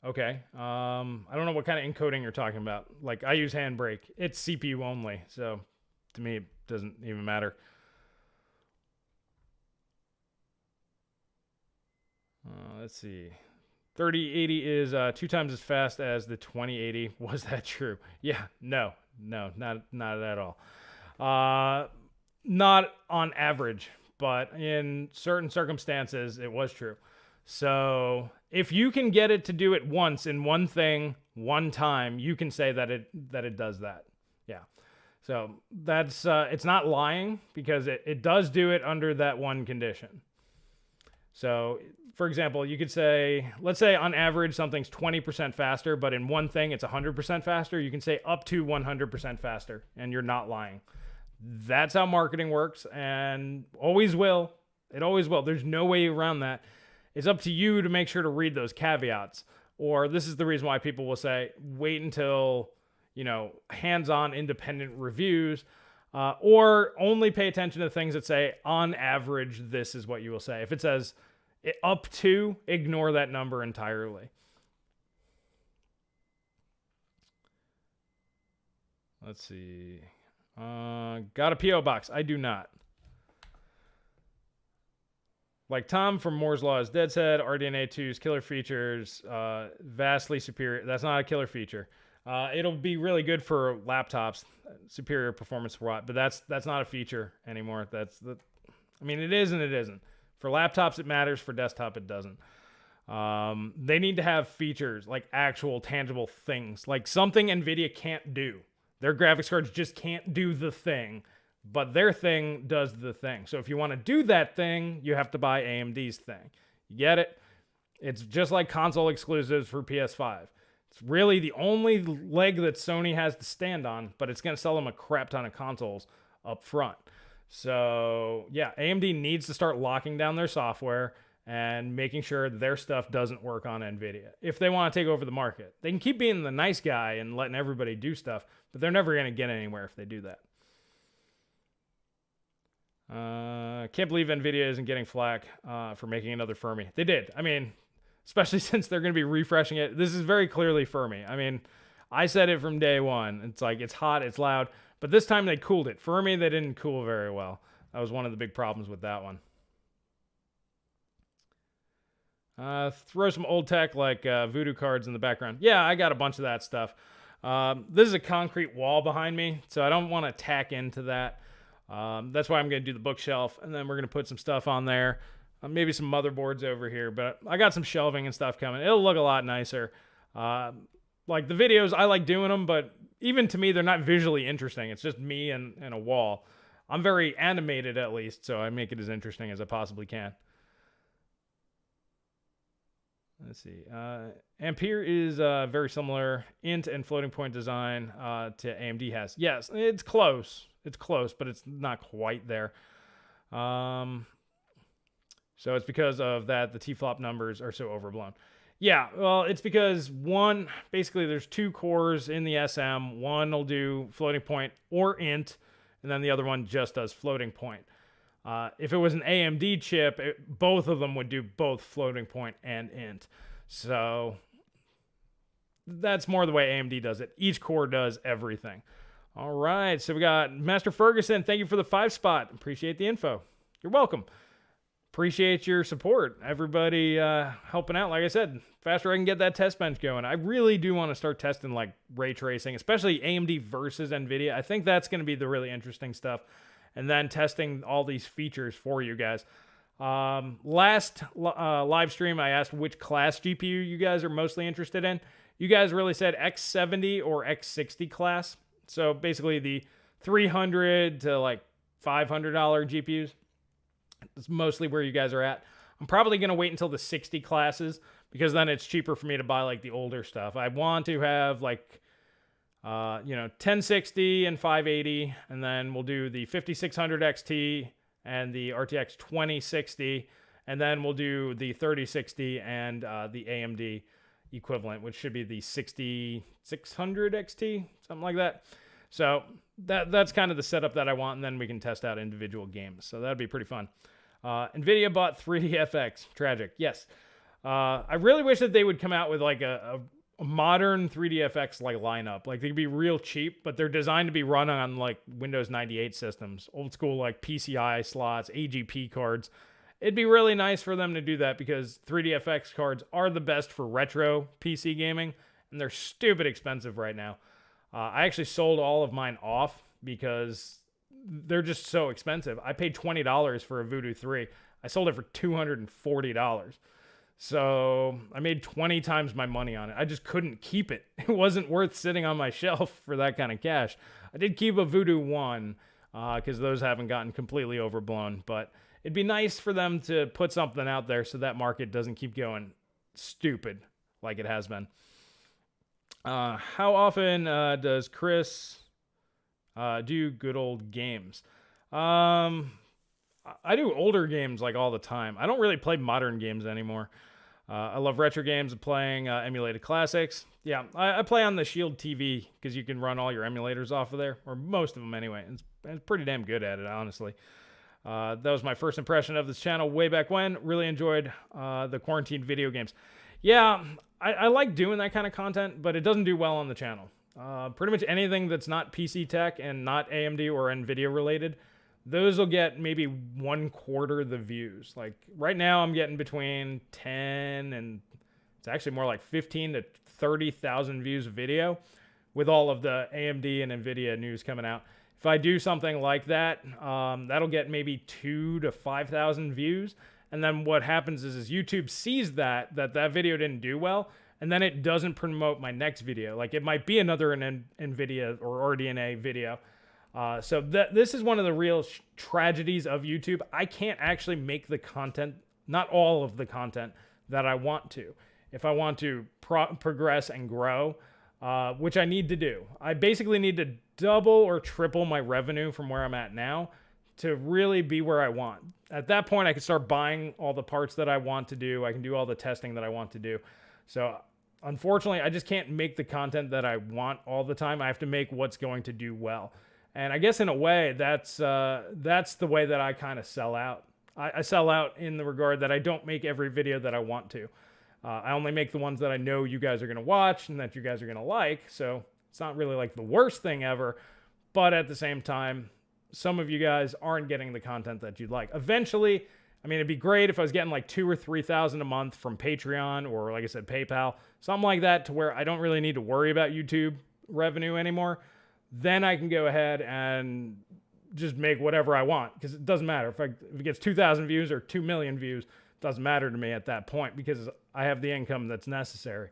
Okay. I don't know what kind of encoding you're talking about. Like I use Handbrake. It's CPU only, so to me it doesn't even matter. Let's see. 3080 is 2 times as fast as the 2080. Was that true? Yeah, no, not at all. Not on average, but in certain circumstances, it was true. So if you can get it to do it once in one thing, one time, you can say that it does that. Yeah. So that's it's not lying because it does do it under that one condition. So, for example, you could say, let's say on average something's 20% faster, but in one thing it's 100% faster. You can say up to 100% faster, and you're not lying. That's how marketing works, and always will. It always will. There's no way around that. It's up to you to make sure to read those caveats. Or this is the reason why people will say, wait until, hands-on independent reviews, or only pay attention to things that say, on average, this is what you will say. If it says up to, ignore that number entirely. Let's see. Got a P.O. box. I do not. Like Tom from Moore's Law is dead said, RDNA 2's killer features, vastly superior. That's not a killer feature. It'll be really good for laptops, superior performance per watt, but that's not a feature anymore. I mean, it is and it isn't. For laptops, it matters. For desktop, it doesn't. They need to have features, like actual tangible things, like something Nvidia can't do. Their graphics cards just can't do the thing, but their thing does the thing. So if you want to do that thing, you have to buy AMD's thing. You get it? It's just like console exclusives for PS5. It's really the only leg that Sony has to stand on, but it's going to sell them a crap ton of consoles up front. So yeah, AMD needs to start locking down their software and making sure their stuff doesn't work on Nvidia if they want to take over the market. They can keep being the nice guy and letting everybody do stuff, but they're never going to get anywhere if they do that. Can't believe Nvidia isn't getting flack for making another Fermi. They did. I mean, especially since they're going to be refreshing it. This is very clearly Fermi. I mean, I said it from day one. It's like, it's hot, it's loud, but this time they cooled it. Fermi, they didn't cool very well. That was one of the big problems with that one. Throw some old tech like voodoo cards in the background. Yeah, I got a bunch of that stuff. This is a concrete wall behind me, so I don't want to tack into that. That's why I'm going to do the bookshelf, and then we're going to put some stuff on there. Maybe some motherboards over here, but I got some shelving and stuff coming. It'll look a lot nicer. Like the videos, I like doing them, but even to me, they're not visually interesting. It's just me and a wall. I'm very animated, at least, so I make it as interesting as I possibly can. Let's see. Ampere is very similar int and floating point design to AMD has. Yes, it's close. It's close, but it's not quite there. So it's because of that the T-flop numbers are so overblown. Yeah, well, it's because basically there's two cores in the SM. One will do floating point or int, and then the other one just does floating point. If it was an AMD chip, both of them would do both floating point and int. So that's more the way AMD does it. Each core does everything. All right, so we got Master Ferguson. Thank you for the 5 spot. Appreciate the info. You're welcome. Appreciate your support. Everybody helping out. Like I said, faster I can get that test bench going. I really do want to start testing like ray tracing, especially AMD versus Nvidia. I think that's going to be the really interesting stuff. And then testing all these features for you guys. Last live stream, I asked which class GPU you guys are mostly interested in. You guys really said X70 or X60 class. So basically the $300 to like $500 GPUs. That's mostly where you guys are at. I'm probably going to wait until the 60 classes because then it's cheaper for me to buy like the older stuff. I want to have like 1060 and 580, and then we'll do the 5600 XT and the RTX 2060, and then we'll do the 3060 and the AMD equivalent, which should be the 6600 XT, something like that. So that's kind of the setup that I want, and then we can test out individual games. So that'd be pretty fun. Nvidia bought 3DFX. Tragic. Yes. I really wish that they would come out with like a modern 3DFX like lineup. Like they'd be real cheap, but they're designed to be run on like Windows 98 systems, old school like PCI slots, AGP cards. It'd be really nice for them to do that because 3DFX cards are the best for retro PC gaming, and they're stupid expensive right now. I actually sold all of mine off because they're just so expensive. I paid $20 for a Voodoo 3. I sold it for $240. So I made 20 times my money on it. I just couldn't keep it. It wasn't worth sitting on my shelf for that kind of cash. I did keep a Voodoo 1 because those haven't gotten completely overblown. But it'd be nice for them to put something out there so that market doesn't keep going stupid like it has been. How often does Chris do good old games? I do older games like all the time. I don't really play modern games anymore. I love retro games and playing emulated classics. Yeah, I play on the Shield TV because you can run all your emulators off of there, or most of them anyway. It's pretty damn good at it, honestly. That was my first impression of this channel way back when. Really enjoyed the quarantine video games. Yeah, I like doing that kind of content, but it doesn't do well on the channel. Pretty much anything that's not PC tech and not AMD or Nvidia related, those will get maybe 1/4 the views. Like right now I'm getting between 10 and it's actually more like 15 to 30,000 views a video with all of the AMD and Nvidia news coming out. If I do something like that, that'll get maybe 2,000 to 5,000 views. And then what happens is YouTube sees that video didn't do well, and then it doesn't promote my next video. Like it might be another Nvidia or RDNA video. So this is one of the real tragedies of YouTube. I can't actually make the content, not all of the content that I want to. If I want to progress and grow, which I need to do. I basically need to double or triple my revenue from where I'm at now to really be where I want. At that point, I can start buying all the parts that I want to do. I can do all the testing that I want to do. So unfortunately, I just can't make the content that I want all the time. I have to make what's going to do well. And I guess in a way, that's the way that I kind of sell out. I sell out in the regard that I don't make every video that I want to. I only make the ones that I know you guys are going to watch and that you guys are going to like. So it's not really like the worst thing ever. But at the same time, some of you guys aren't getting the content that you'd like. Eventually, I mean, it'd be great if I was getting like 2,000 or 3,000 a month from Patreon or, like I said, PayPal, something like that, to where I don't really need to worry about YouTube revenue anymore. Then I can go ahead and just make whatever I want, because it doesn't matter if it gets 2,000 views or 2 million views. It doesn't matter to me at that point because I have the income that's necessary.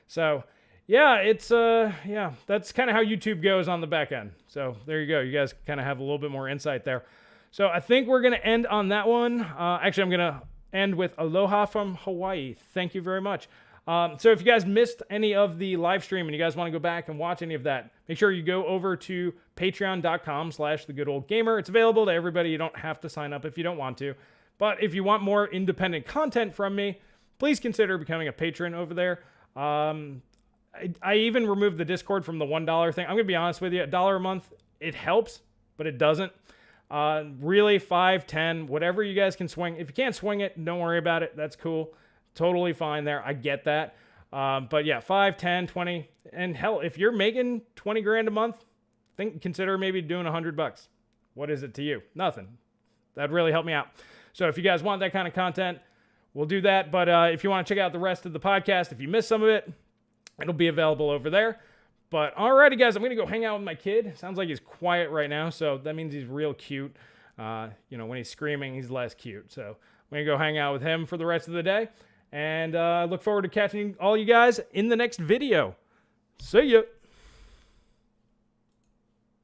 So yeah, it's that's kind of how YouTube goes on the back end. So there you go. You guys kind of have a little bit more insight there. So I think we're going to end on that one. Actually, I'm going to end with aloha from Hawaii. Thank you very much. So if you guys missed any of the live stream and you guys want to go back and watch any of that, make sure you go over to patreon.com/thegoodoldgamer. It's available to everybody. You don't have to sign up if you don't want to. But if you want more independent content from me, please consider becoming a patron over there. I even removed the Discord from the $1 thing. I'm going to be honest with you. $1 a month, it helps, but it doesn't. Really, 5, 10, whatever you guys can swing. If you can't swing it, don't worry about it. That's cool. Totally fine there. I get that. But yeah, 5, 10, 20. And hell, if you're making 20 grand a month, consider maybe doing $100. What is it to you? Nothing. That'd really help me out. So if you guys want that kind of content, we'll do that. But if you want to check out the rest of the podcast, if you missed some of it, it'll be available over there. But alrighty, guys, I'm going to go hang out with my kid. Sounds like he's quiet right now, so that means he's real cute. When he's screaming, he's less cute. So I'm going to go hang out with him for the rest of the day. And I look forward to catching all you guys in the next video. See ya.